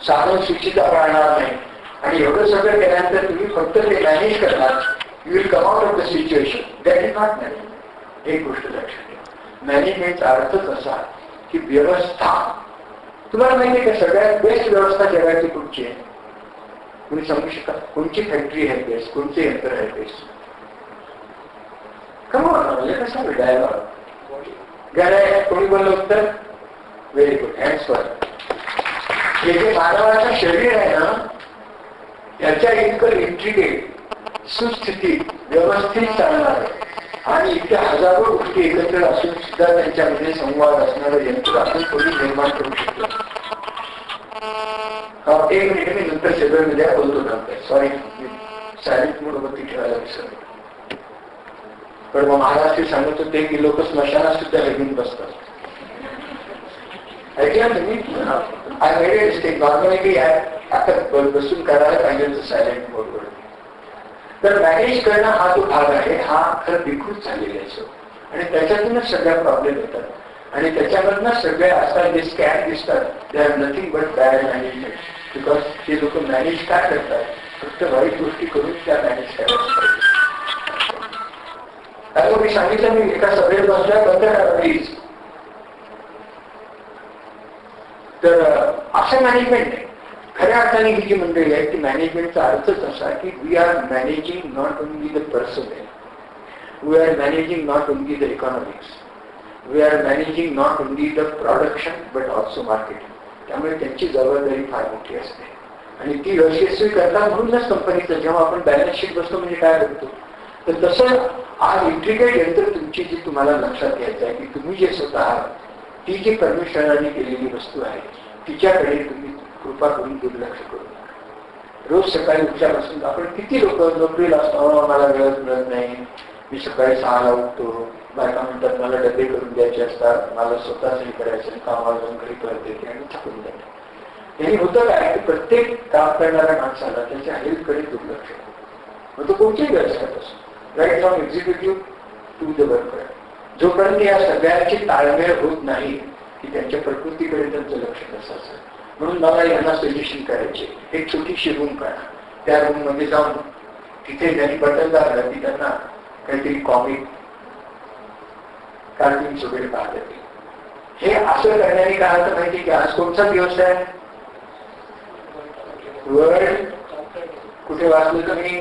साधन सुचिता पाळणार नाही. आणि एवढं सगळं केल्यानंतर तुम्ही फक्त ते मॅनेज करणार, you will come out of the situation. That is not management. एक गोष्ट लक्षात ठेवा, मॅनेजमेंटचा अर्थच असा की व्यवस्था. तुम्हाला माहिती आहे का सगळ्यात बेस्ट व्यवस्था जगाची कुठची आहे? तुम्ही सांगू शकाल? कोणची फॅक्टरी आहे बेस्ट, कोणते यंत्र आहे बेस्ट? म्हणजे कसा विडायला गाड्या कोणी बोललं उत्तर? व्हेरी गुड, हँड्स वर. हे जे मानवाचं शरीर आहे ना, याच्या इतकं इंट्रिकेट, सुस्थितीत, व्यवस्थित चालणार आहे. आणि इतक्या हजारो गोष्टी एकत्र असून सुद्धा त्यांच्यामध्ये संवाद असणारं यंत्र आपण थोडी निर्माण करू शकतो. एक मिनिट, मी नंतर शेड्यूलमध्ये बोलतो नंतर. सॉरी, सायलेंट मोडवरती ठेवायला विसरलो. पण मग महाराष्ट्र सांगत होते की लोक स्मशानात सुद्धा घेऊन बसतात. ऐकलं तुम्ही? I made mistake. नॉर्मली आता बसून करायला पाहिजे होतं सायलेंट मोडवर. तर मॅनेज करणं हा जो भाग आहे हा खरं विकृत झालेला आहे. आणि त्याच्यातूनच सगळ्या प्रॉब्लेम येतात. आणि त्याच्यामधनं सगळे असतात जे स्कॅम दिसतात, they are nothing but bad management. Because ते लोक मॅनेज काय करतात? फक्त वाईट गोष्टी करून त्या मॅनेज करायला. मी सांगितलं मी एका सभेत बसल्या बंद प्लीज. तर असं मॅनेजमेंट नाही. खऱ्या अर्थाने ही जी मंडळी आहे ती मॅनेजमेंटचा अर्थच असा की we are managing not only the personal, we are managing not only the economics, we are managing not only the production but also marketing. त्यामुळे त्यांची जबाबदारी फार मोठी असते आणि ती यशस्वी करतात. म्हणूनच कंपनीचं जेव्हा आपण बॅलन्स शीट बसतो म्हणजे काय करतो, तर तसं आज इंट्रिकेट यंत्र तुमची जी तुम्हाला लक्षात घ्यायचं आहे की तुम्ही जे स्वतः आहात ती जी परमेश्वराने केलेली वस्तू आहे तिच्याकडे तुम्ही कृपा करून दुर्लक्ष करू नका. रोज सकाळी उठल्यापासून आपण किती लोक नोकरीला असतो, मला वेळच मिळत नाही, मी सकाळी 6ला उठतो, बायका म्हणतात मला डबे करून द्यायचे असतात, मला स्वतःच हे करायचं, कामाला जाऊन घरी परत येते आणि थकून जाते. त्यांनी होतं काय की प्रत्येक काम करणाऱ्या माणसाला त्याच्या हेल्थकडे दुर्लक्ष होतं. मग तो कोणत्याही व्यवसायात असतो, right from executive to the worker. जोपर्यंत या सगळ्यांची ताळमेळ होत नाही की त्यांच्या प्रकृतीकडे त्यांचं लक्ष नसायचं. म्हणून मला यांना सजेशन करायचे, एक छोटीशी रूम काढा, त्या रूम मध्ये जाऊन तिथे ज्यांनी बटन दाबलं की त्यांना काहीतरी कॉमिक कार्टून्स वगैरे पाहता येतील. हे असं करण्याने काय होतं माहिती की आज कोणता दिवस आहे? वर्ल्ड कुठे वाचलं तुम्ही?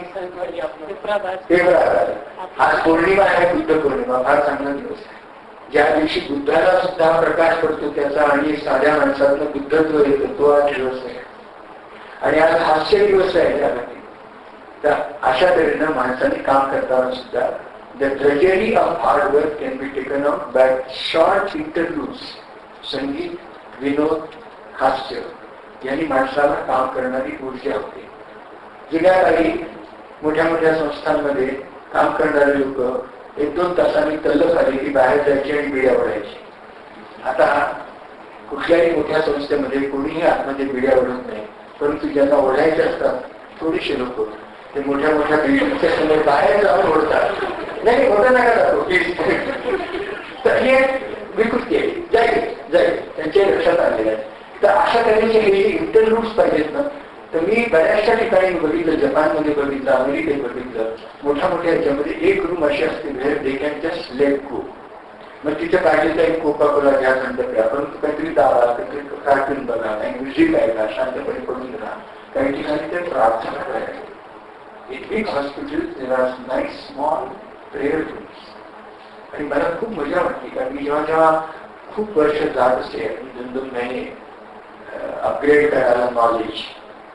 पेपरात. आज पौर्णिमा आहे, बुद्ध पौर्णिमा. फार चांगला दिवस आहे. ज्या दिवशी बुद्धाला सुद्धा प्रकाश पडतो त्याचा आणि साध्या माणसातलं बुद्धत्व येतो, तो आज दिवस आहे. आणि आज हास्य दिवस आहे त्यामध्ये. तर अशा तऱ्हेनं माणसाने काम करताना सुद्धा the treasury of hard work can be taken out by short interviews. संगीत, विनोद, हास्य यांनी माणसाला काम करणारी ऊर्जा होते. जुन्या काळी मोठ्या मोठ्या संस्थांमध्ये काम करणारे लोक 1-2 तासांनी तल्लफ आले की बाहेर जायचे आणि बिड्या ओढायचे. आता कुठल्याही मोठ्या संस्थेमध्ये कोणीही आतमध्ये बिड्या ओढत नाही, परंतु ज्यांना ओढायचे असतात थोडीशे लोक ते मोठ्या मोठ्या बिल्डिंगच्या समोर बाहेर जाऊन ओढतात. नाही होतं नका जातो तर हे विकृती आहे. जाईल त्यांच्या लक्षात आलेलं आहे. तर अशा तऱ्हेचे हे इंटरव्ह्यूज पाहिजेत ना. तर मी बऱ्याचशा ठिकाणी बघितलं, जपानमध्ये बघितलं, अमेरिकेत बघितलं, मोठ्या मोठ्या ह्याच्यामध्ये एक रूम अशी असते वेळ they can just let go. मग तिथे पाहिजे एक कोका कोला घ्या, थंड प्या, परंतु काहीतरी दाबा, काहीतरी कार्टून बघा, काही म्युझिक ऐका, शांतपणे पडून राहा. काही ठिकाणी ते प्रार्थना करायला. In big hospitals there are nice small prayer rooms. आणि मला खूप मजा वाटते कारण मी जेव्हा खूप वर्ष जात असे आणि 2-2 महिने अपग्रेड करायला नॉलेज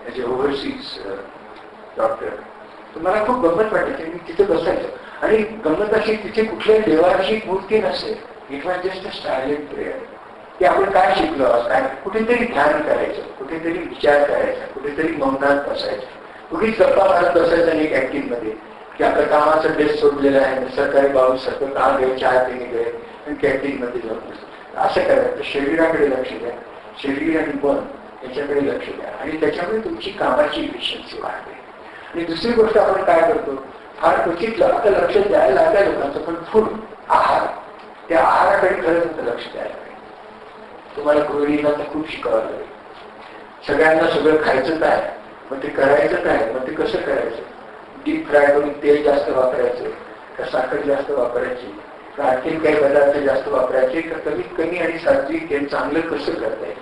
म्हणजे ओव्हरसीज डॉक्टर, तर मला खूप गंमत वाटायची. मी तिथे बसायचं आणि गंमत अशी तिथे कुठल्याही देवाची मूर्ती नसेल. It was just a silent prayer. की आपण काय शिकलो, काय कुठेतरी ध्यान करायचं, कुठेतरी विचार करायचा, कुठेतरी मौनात बसायचं, कुठेच गप्पा मारत बसायचं नाही कॅन्टीन मध्ये की आपल्या कामाचा बेस सोडलेला आहे, सरकारी बाबू सारखं काम घेऊन चहा पिणे गए आणि कॅन्टीन मध्ये जाऊन बसतो. असं करायचं. शरीराकडे लक्ष द्या, शरीर आणि मन याच्याकडे लक्ष द्या आणि त्याच्यामुळे तुमची कामाची इफिशियन्सी वाढते. आणि दुसरी गोष्ट आपण काय करतो, फार क्वचित आता लक्ष द्यायला लागल्या लोकांचं, पण फूड आहार, त्या आहाराकडे खरंच लक्ष द्यायला पाहिजे. तुम्हाला गृहिणीला तर खूप शिकावं लागेल. सगळ्यांना सगळं खायचंच आहे, मग ते करायचं काय, मग ते कसं करायचं. डीप फ्राय करून तेल जास्त वापरायचं का साखर जास्त वापरायची का आणखीन काही पदार्थ जास्त वापरायचे का कमीत कमी आणि सात्विक तेल चांगलं कसं करता येईल,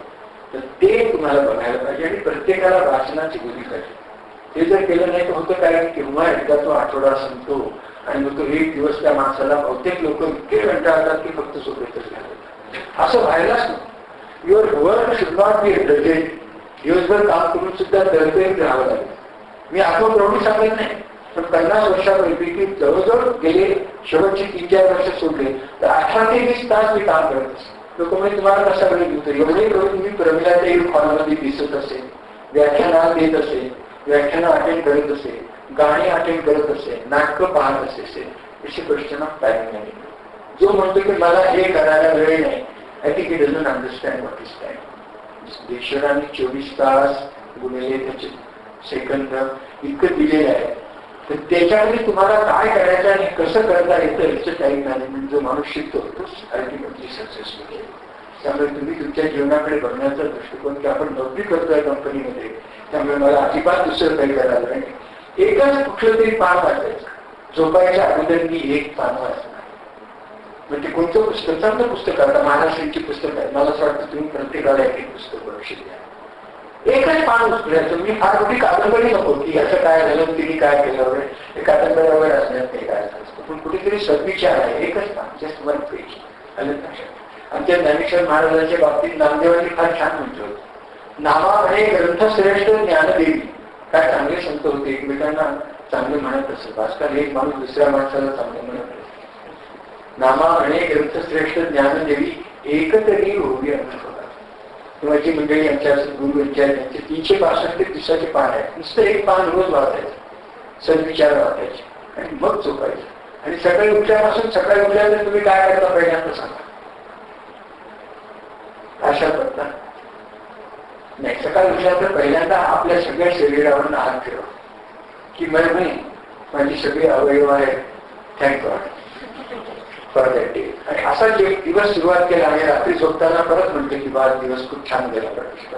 तर ते तुम्हाला बघायला पाहिजे. आणि प्रत्येकाला वाचनाची गुरी पाहिजे. ते जर केलं नाही तर होतं काय, केव्हा एकदा तो आठवडा संपतो आणि मग तो एक दिवस त्या माणसाला बहुतेक लोक इतके कंटाळतात की फक्त सोबतच घालतात. असं व्हायलाच नको. Your work should not be dredged. दिवसभर काम करून सुद्धा तळतळीत राहावं लागेल. मी आत्मप्रौढी सांगत नाही, पण 50 वर्षापैकी जवळजवळ गेले शेवटचे 3-4 वर्ष सोडले तर 18 ते 20 तास मी काम करत असे. लोक म्हणजे तुम्हाला कसा वेळ देतो, एवढे करून मी प्रमिलाच्या हॉलमध्ये दिसत असे, व्याख्यानात देत असे, व्याख्यानं अटेंड करत असे, गाणी अटेंड करत असे, नाटकं पाहत असे. अशी क्वेश्चन ऑफ टाइम नाही. जो म्हणतो की मला हे करायला वेळ नाही, I think it doesn't understand what is time. ईश्वराने 24 तास गुणिले त्याचे सेकंद इतकं दिलेलं आहे, तर त्याच्यामध्ये तुम्हाला काय करायचं आणि कसं करता येतं याचं टाईम मॅनेजमेंट जो माणूस शिकतो तोच अल्टिमेटली सक्सेसफुल आहे. त्यामुळे तुम्ही तुमच्या जीवनाकडे बघण्याचा दृष्टिकोन की आपण नोकरी करतोय कंपनीमध्ये, त्यामुळे मला अजिबात दुसरं काही करायला नाही. एकच कुठलं तरी पान वाचायचं. झोपायच्या अगोदर मी एक पान वाचणार. मग ते कोणतं पुस्तक, चांगलं पुस्तक आता महाराष्ट्राची पुस्तक आहे. मला असं वाटतं तुम्ही प्रत्येकाला एक पुस्तक लक्ष द्या. एकच पान उचलायचं. मी फार मोठी कादंबरी नको की असं काय झालं, तिने काय केलं वगैरे, हे कादंबऱ्यावर असण्यात काही काय असतं, पण कुठेतरी सद्विचार आहे. एकच पान, जस्ट 1 पेज. आलं लक्षात. आमच्या ज्ञानेश्वर महाराजांच्या बाबतीत नामदेवांनी फार छान म्हटलं होतं, नामाकडे ग्रंथश्रेष्ठ ज्ञानदेवी. काय चांगले संत होते, एकमेकांना चांगले म्हणत असत. आजकाल एक माणूस दुसऱ्या माणसाला चांगले म्हणत असत. नामाकडे ग्रंथश्रेष्ठ ज्ञानदेवी एकतरी होवी अनुभव. तेव्हाची मंडळी आमच्या गुरु विचारांचे 365 ते दिवसाचे पान आहे. नुसतं एक पान रोज वाचायचं, सद्विचार वाचायचे आणि मग झोपायचं. आणि सकाळी उठल्यापासून सकाळी उठल्यानंतर तुम्ही काय करता पहिल्यांदा सांगा. अशा करता नाही. सकाळी उठल्यानंतर पहिल्यांदा आपल्या सगळ्या शरीरावर हात ठेवा की माझी सगळी अवयव आहेत, thank God for that day. आणि असा दिवस सुरुवात केला आणि रात्री झोपताना परत म्हणते की बा दिवस खूप छान गेला पाहिजे.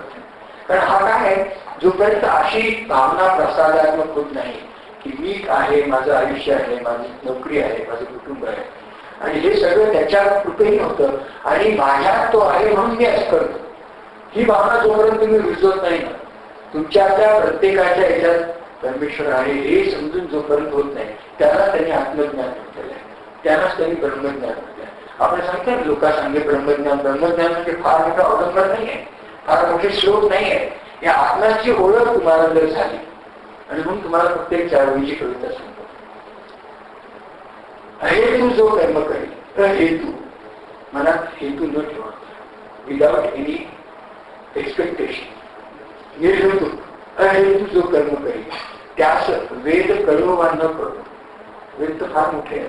कारण हा काय आहे, जोपर्यंत अशी भावना प्रसादात्मक होत नाही की मी आहे, माझं आयुष्य आहे, माझी नोकरी आहे, माझं कुटुंब आहे, आणि हे सगळं त्याच्या कृपेने होतं आणि माझ्यात तो आहे म्हणून मी असं करतो. ही भावना जोपर्यंत तुम्ही रुजवत नाही ना, तुमच्या त्या प्रत्येकाच्या याच्यात परमेश्वर आहे हे समजून जोपर्यंत होत नाही, त्याला त्यांनी आत्मज्ञान म्हटलेलं आहे, त्यांनाच त्यांनी ब्रह्मज्ञान म्हटलंय. आपण सांगतो लोक सांगे ब्रह्मज्ञान, ब्रह्मज्ञान म्हणजे फार मोठा अवलंबन नाही आहे, फार मोठे श्लोक नाही आहे. या आत्म्याची ओळख तुम्हाला जर झाली आणि म्हणून तुम्हाला प्रत्येक चारवीची कविता सांगतो, हेतू जो कर्म करी अहेतू, मनात हेतू न ठेवा, विदाउट एनी एक्सपेक्टेशन, निर्हेतू अहेतू जो कर्म करी त्यास वेद कळो वा न कळो. वेद तर फार मोठे आहे,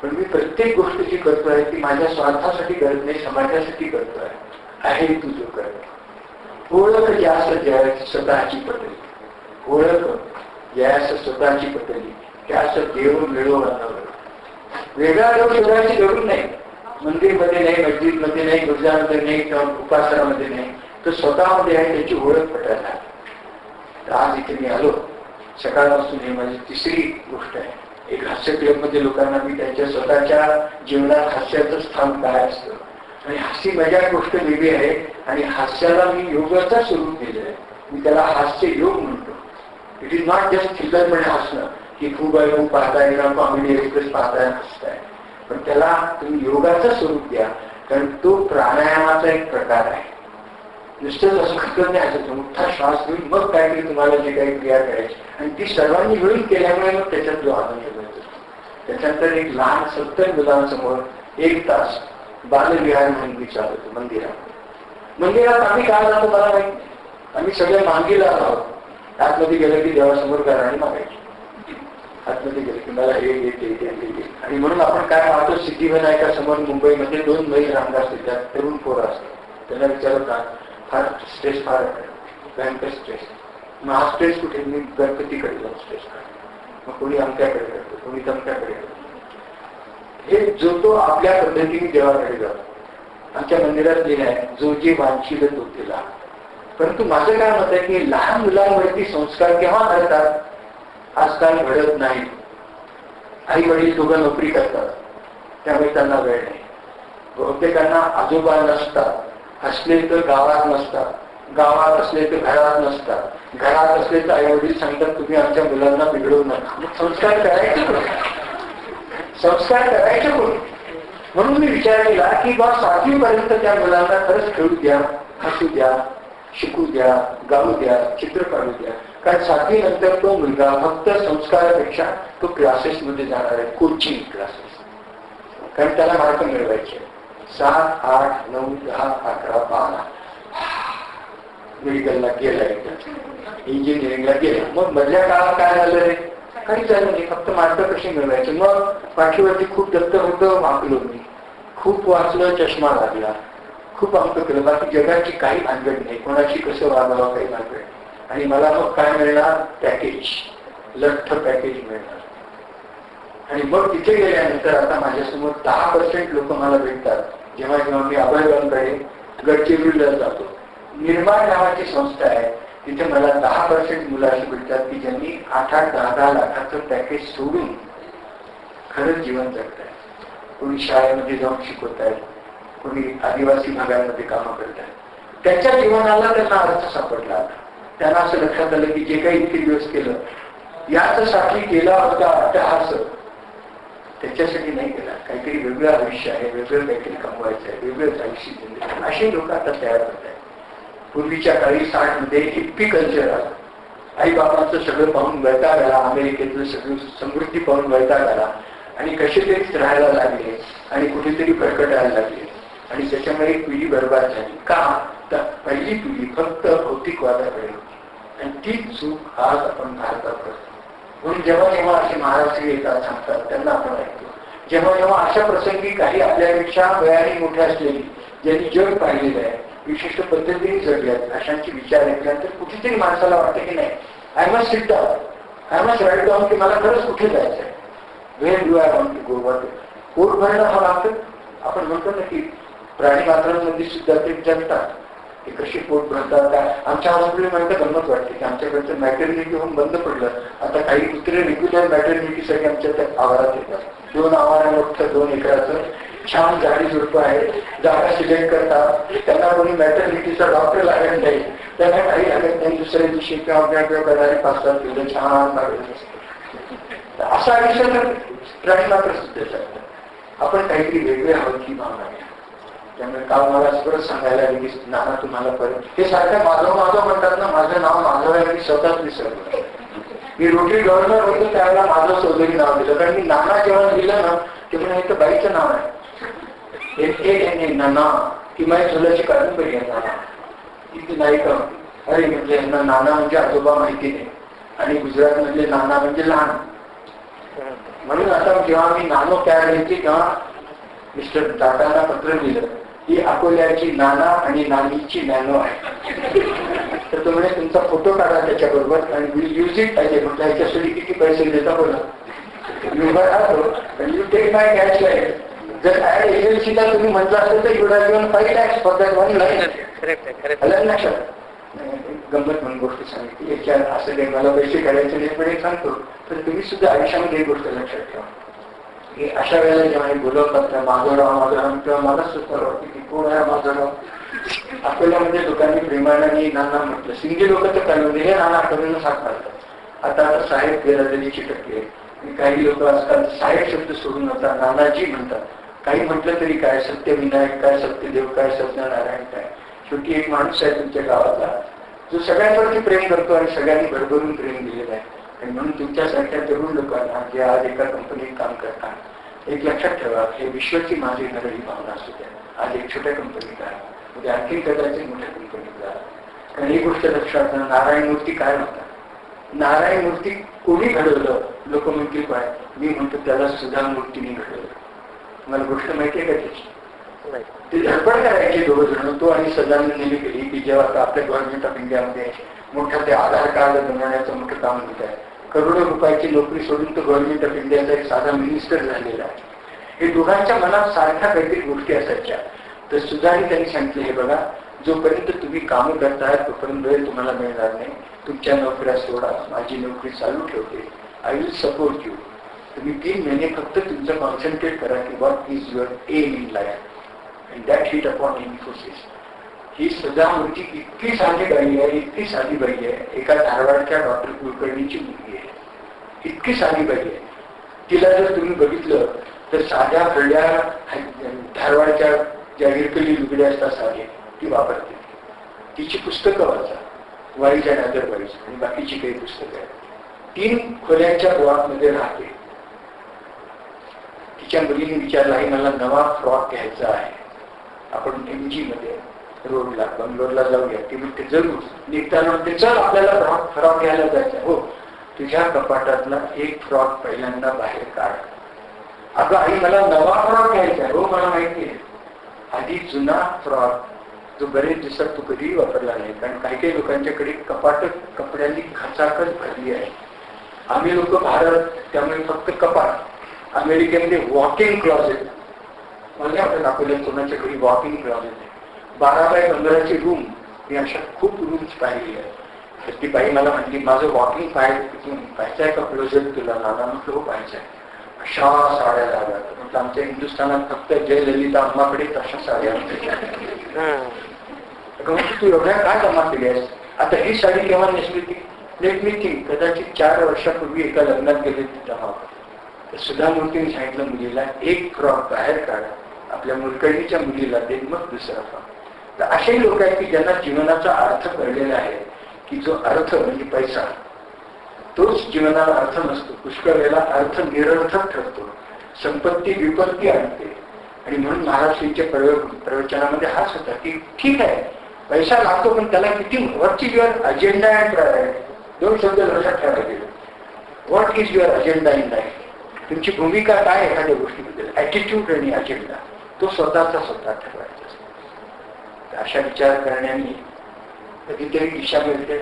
पण मी प्रत्येक गोष्ट जी करतोय ती माझ्या स्वार्थासाठी करत नाही, समाजासाठी करतोय. अहेतू जो कर्म, ओळख ज्यास ज्यास स्वतःची पटली, ओळख ज्यास स्वतःची पटली त्यास देव मिळो वा न मिळो. वेगळा देव शोधायची जरूर नाही, मंदिरमध्ये नाही, मस्जिदमध्ये नाही, गुरुजामध्ये नाही, किंवा उपासनामध्ये नाही, तर स्वतःमध्ये आहे, त्याची ओळख पटायला. तर आज इथे मी आलो सकाळपासून, ही माझी तिसरी गोष्ट आहे. एक हास्य क्लबमध्ये लोकांना मी त्यांच्या स्वतःच्या जीवनात हास्याचं स्थान काय असतं आणि हसी मजाक गोष्ट वेगळी आहे आणि हास्याला मी योगाचं स्वरूप दिलं आहे. मी त्याला हास्य योग म्हणतो. इट इज नॉट जस्ट थिल्लर म्हणजे हसणं की खूप पाहताय किंवा कॉमेडी एक्सप्रेस पाहताय हसताय, पण त्याला तुम्ही योगाचं स्वरूप द्या, कारण तो प्राणायामाचा एक प्रकार आहे. नुसतंच असं खतरत नाही, असं मोठा श्वास घेऊन मग काहीतरी तुम्हाला जे काही क्रिया करायची आणि ती सर्वांनी मिळून केल्यामुळे मग त्याच्यात जो आनंद मिळतो. त्याच्यानंतर एक लहान 70 मुलांसमोर 1 तास बालविहार म्हणून मी चालवतो मंदिरात. मंदिरात आम्ही काय जातो मला माहिती नाही, आम्ही सगळे मागीला आहोत. आतमध्ये गेलं की देवासमोर गाणी मागायची, आतमध्ये गेलं की मला हे येते. आणि म्हणून आपण काय पाहतो, सिद्धिविनायकासमोर मुंबईमध्ये 2 मैल रांगा असतात, तरुण पोरं असतात. त्यांना विचारत का फार स्ट्रेस, फार भयंकर स्ट्रेस. मग हा स्ट्रेस कुठे, मी गणपतीकडे जाऊन स्ट्रेस काढतो, मग कोणी आमच्याकडे करतो, कोणी तमक्याकडे करतो. हे जो तो आपल्या पद्धतीने देवाकडे जातो. आमच्या मंदिरात लिहिलं आहे, जो जे वांछिल तो केला. परंतु माझं काय मत आहे की लहान मुलांवरती संस्कार केव्हा घडतात, आजकाल घडत नाही. आई वडील दोघं नोकरी करतात, त्यामुळे त्यांना वेळ नाही. बहुतेकांना आजोबा नसतात, असले तर गावात नसतात, गावात असले तर घरात नसतात, घरात असले तर आई वडील सांगतात तुम्ही आमच्या मुलांना बिघडवू नका. मग संस्कार करायचे कोण, संस्कार करायचे कोण? म्हणून मी विचार केला की बा 7वी पर्यंत त्या मुलांना खरंच खेळू द्या, हसू द्या, शिकू द्या, गाऊ द्या, चित्र काढू द्या. कारण 7वी नंतर तो मुलगा फक्त संस्कारापेक्षा तो क्लासेसमध्ये जाणार आहे, कोचिंग क्लासेस. कारण त्याला मार्क मिळवायचे. 7, 8, 9, 10, 11, 12 मेडिकलला गेला, इंजिनिअरिंगला गेला. मग मधल्या काळात काय झालं रे, काही झालं नाही, फक्त मार्क कशी मिळवायचे. मग पाठीवरती खूप दत्त होतं, वाकलो मी, खूप वाचलं, चष्मा लागला, खूप अंक केलं, बाकी जगाची काही भानगड नाही, कोणाशी कसं वागावं काही भानगड. आणि मला मग काय मिळणार, पॅकेज, लठ्ठ पॅकेज मिळणार. आणि मग तिथे गेल्यानंतर आता माझ्यासमोर 10% लोक मला भेटतात. जेव्हा जेव्हा मी अभयवानकडे गडचिरोलीला जातो, निर्माण नावाची संस्था आहे, तिथे मला 10% मुलं अशी भेटतात की ज्यांनी 8-8, 10-10 लाखाचं पॅकेज सोडून खरंच जीवन जगत आहे. कोणी शाळेमध्ये जाऊन शिकवत आहेत, कोणी आदिवासी भागांमध्ये कामं करत आहेत. त्यांच्या जीवनाला त्यांना अर्थ सापडला. त्यांना असं लक्षात आलं की जे काही इतके दिवस केलं यासाठी केला होता अट्टहास, त्याच्यासाठी नाही केला. काहीतरी वेगळं आयुष्य आहे, वेगळं काहीतरी कमवायचं आहे, वेगळंच आयुष्य जिंदगी, असे लोक आता तयार होत आहेत. पूर्वीच्या काळी 60 मध्ये हिप्पी कल्चर आलं. आई बाबांचं सगळं पाहून वैताग आला, अमेरिकेतलं सगळं समृद्धी पाहून वैताग आला आणि कसे तरीच राहायला लागले आणि कुठेतरी भरकटायला लागले आणि त्याच्यामुळे एक पिढी बरबाद झाली. का तर पहिली पिढी फक्त भौतिकवादाकडे होती आणि तीच चूक आज आपण भारतात करतो. म्हणून जेव्हा जेव्हा असे महाराष्ट्रीय येतात सांगतात त्यांना आपण ऐकतो. जेव्हा जेव्हा अशा प्रसंगी काही आपल्यापेक्षा वयाने मोठे असलेली, ज्यांनी जग पाहिलेलं आहे, विशिष्ट पद्धतीने जगल्यात, अशांचे विचार ऐकल्यानंतर कुठेतरी माणसाला वाटतं की नाही, I must sit down, I must write down की मला खरंच कुठे जायचं आहे, where do I want to go. पोट भरणं हा लागतं. आपण म्हणतो ना की प्राणी मात्रांमध्ये सुद्धा ते जगतात, ते कशी पोट भरतात काय. आमच्या हॉस्पिटलमध्ये गंमत वाटते की आमच्याकडचं मॅटर्निटी होऊन बंद पडलं. आता काही कुत्रे रेग्युलर मॅटर्निटीसाठी आमच्या त्या आवारात येतात. 2 आवारांना फक्त 2 एकराचं छान झाडी झुडपं आहे. जागा सिलेक्ट करतात. त्यांना कोणी मॅटर्निटीचा डॉक्टर लागत नाही, त्यांना काही लागत नाही. दुसऱ्या दिवशी किंवा करणारे 5-7 किलो छान लागत असतं. असं आयुष्य तर प्राणीला प्रसिद्ध आहे. आपण काहीतरी वेगळे आहोत ही भावना आहे. त्यामुळे काल मला परत सांगायला लागेल की नाना तुम्हाला परत हे सारखं माझं म्हणतात ना, माझं नाव माधव आहे, मी स्वतःच विसरलो. मी रोटरी गव्हर्नर होतो त्यावेळेला माझं चौधरी नाव दिलं, कारण मी नाना जेव्हा दिलं ना तेव्हा हे तर बाईचं नाव आहे. नाना ती माझी झुलाची कादंबरी आहे. नाना ती नायिका अरे म्हणजे यांना नाना म्हणजे आजोबा माहिती नाही आणि गुजरात मधले नाना म्हणजे लहान. म्हणून आता जेव्हा मी नानो तयार घ्यायची तेव्हा मिस्टर टाटांना पत्र दिलं ही अकोल्याची नाना आणि नानीची नॅनो आहे. तर तो म्हणे तुमचा फोटो काढा त्याच्याबरोबर आणि विल यूज इट पाहिजे. म्हटलं ह्याच्यासाठी किती पैसे देता बोला. युवर राहतो you take my cash light. जर ऍड एजन्सीला तुम्ही म्हटलं असेल तर you'd have given 5 lakhs for that one line. गंमत म्हणून गोष्ट सांगितली. याच्या असं काही मला पैसे काढायचे नाही पण एक सांगतो तर तुम्ही सुद्धा आयुष्यामध्ये एक गोष्ट लक्षात ठेवा की अशा वेळेला जेव्हा हे बोलवतात माझं तेव्हा मला सुद्धा वाटते की कोण आहे माझं. अकोल्यामध्ये लोकांनी प्रेमाने नाना म्हटलं. सिंधी लोक तर काय म्हणजे हे नाना करून साथ मारतात. आता साहेब बेरादरीची टक्के काही लोक आजकाल साहेब शब्द सोडून आता नानाजी म्हणतात. काही म्हटलं तरी काय सत्यविनायक काय सत्यदेव काय सत्यनारायण काय. शेवटी एक माणूस आहे तुमच्या गावातला जो सगळ्यांवरती प्रेम करतो आणि सगळ्यांनी भरभरून प्रेम दिलेलं आहे. आणि म्हणून तुमच्यासारख्या तरुण लोकांना जे आज एका कंपनीत काम करतात एक लक्षात ठेवा हे विश्वाची माझी घर ही भावना असू द्या. आज एक छोट्या कंपनीत आहे म्हणजे आणखी कदाचित मोठ्या कंपनीत जा. कारण ही गोष्ट लक्षात नारायण मूर्ती काय म्हणतात. नारायण मूर्ती कोणी घडवलं लोक म्हणतील काय. मी म्हणतो त्याला सुधा मूर्तीने घडवलं. मला गोष्ट माहिती आहे का त्याची. ते धडपड करायचे 2 जण तो आणि सदानंद नेहमी केली की जेव्हा आता आपल्या गव्हर्नमेंट ऑफ इंडियामध्ये मोठं ते आधार कार्ड बनवण्याचं मोठं काम होत आहे. करोडो रुपयाची नोकरी सोडून तो गव्हर्नमेंट ऑफ इंडियाचा एक साधा मिनिस्टर झालेला आहे. हे दोघांच्या मनात सारख्या काहीतरी गोष्टी असायच्या. तर सुधाही त्यांनी सांगितलं हे बघा जोपर्यंत तुम्ही कामं करताय तोपर्यंत वेळ तुम्हाला मिळणार नाही. तुमच्या नोकऱ्या सोडा माझी नोकरी चालू ठेवते. I will support you. तुम्ही 3 महिने फक्त तुमचं कॉन्सन्ट्रेट करा की what is your aim in life and that hit upon Infosys. ही सदा मूर्ती इतकी साधी बाई आहे इतकी साधी बाई आहे. एका धारवाडच्या डॉक्टर कुलकर्णीची मुलगी आहे. इतकी साधी बाई आहे. तिला जर तुम्ही बघितलं तर साध्या भरड्या धारवाडच्या ज्या हिरकली लुगड्या असतात साधे ती वापरते. तिची पुस्तकं वाचा वाईज अँड अदरवाईज आणि बाकीची काही पुस्तकं आहेत. 3 खोल्यांच्या ब्लॉकमध्ये राहते. तिच्या मुलीने विचारला आहे मला नवा फ्रॉक घ्यायचा आहे. आपण MG मध्ये रोडला बंगलोरला जाऊया. ती म्हणते जरूर. निघताना म्हणते चल आपल्याला फ्रॉक घ्यायला जायचं. हो तुझ्या कपाटातला एक फ्रॉक पहिल्यांदा बाहेर काढ. अगं आई मला नवा फ्रॉक घ्यायचा. हो मला माहिती आहे. आधी जुना फ्रॉक जो बरेच दिवसात तू कधीही वापरला नाही. कारण काही काही लोकांच्याकडे कपाट कपड्यांनी खचाखच भरली आहे. आम्ही लोक भारत त्यामुळे फक्त कपाट. अमेरिकेमध्ये वॉकिंग क्लॉजेट. मला आपण दाखवलं कोणाच्या घरी वॉकिंग क्लॉजेट आहे. 12 बाय 15ची रूम. मी अशा खूप रूम्स पाहिली आहे. तर ती बाई मला म्हणली माझं वॉकिंग पाहायचं आहे का क्लोजेट तुला. नाना म्हटलं हो पाहायचं आहे. अशा साड्या लागतात. म्हटलं आमच्या हिंदुस्थानात फक्त जयललिता अम्माकडे तशा साड्या तू एवढ्या काय जमा केल्यास. आता ही साडी केव्हा नेसली ती. लेट मी थिंक कदाचित 4 वर्षापूर्वी एका लग्नात गेले तेव्हा. तर सुधा मूर्तीने सांगितलं मुलीला एक फ्रॉक बाहेर काढा. आपल्या मुलकर्णीच्या मुलीला दे मग दुसरा फ्रॉक. तर असे लोक आहेत की ज्यांना जीवनाचा अर्थ कळलेला आहे की जो अर्थ म्हणजे पैसा तोच जीवनाला अर्थ नसतो. पुष्कळ वेळेला अर्थ निरर्थक ठरतो. संपत्ती विपत्ती आणते. आणि म्हणून महाराष्ट्रीच्या प्रवचनामध्ये हाच होता की ठीक आहे पैसा लागतो पण त्याला किती what is your agenda and priority. 2 शब्द लक्षात ठेवायला गेले. What is your agenda in life. तुमची भूमिका काय एखाद्या गोष्टीबद्दल. ॲटिट्यूड आणि अजेंडा तो स्वतः ठरवायचा असतो. अशा विचार करण्याने कधीतरी दिशा मिळते.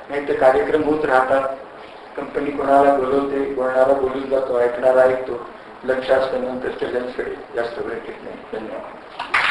नाही तर कार्यक्रम होत राहतात. कंपनी कोणाला बोलवते कोणाला बोलून जातो ऐकणारा ऐकतो. लक्ष असल्यानंतर लेन्सकडे जास्त वेळ घेत नाही. धन्यवाद.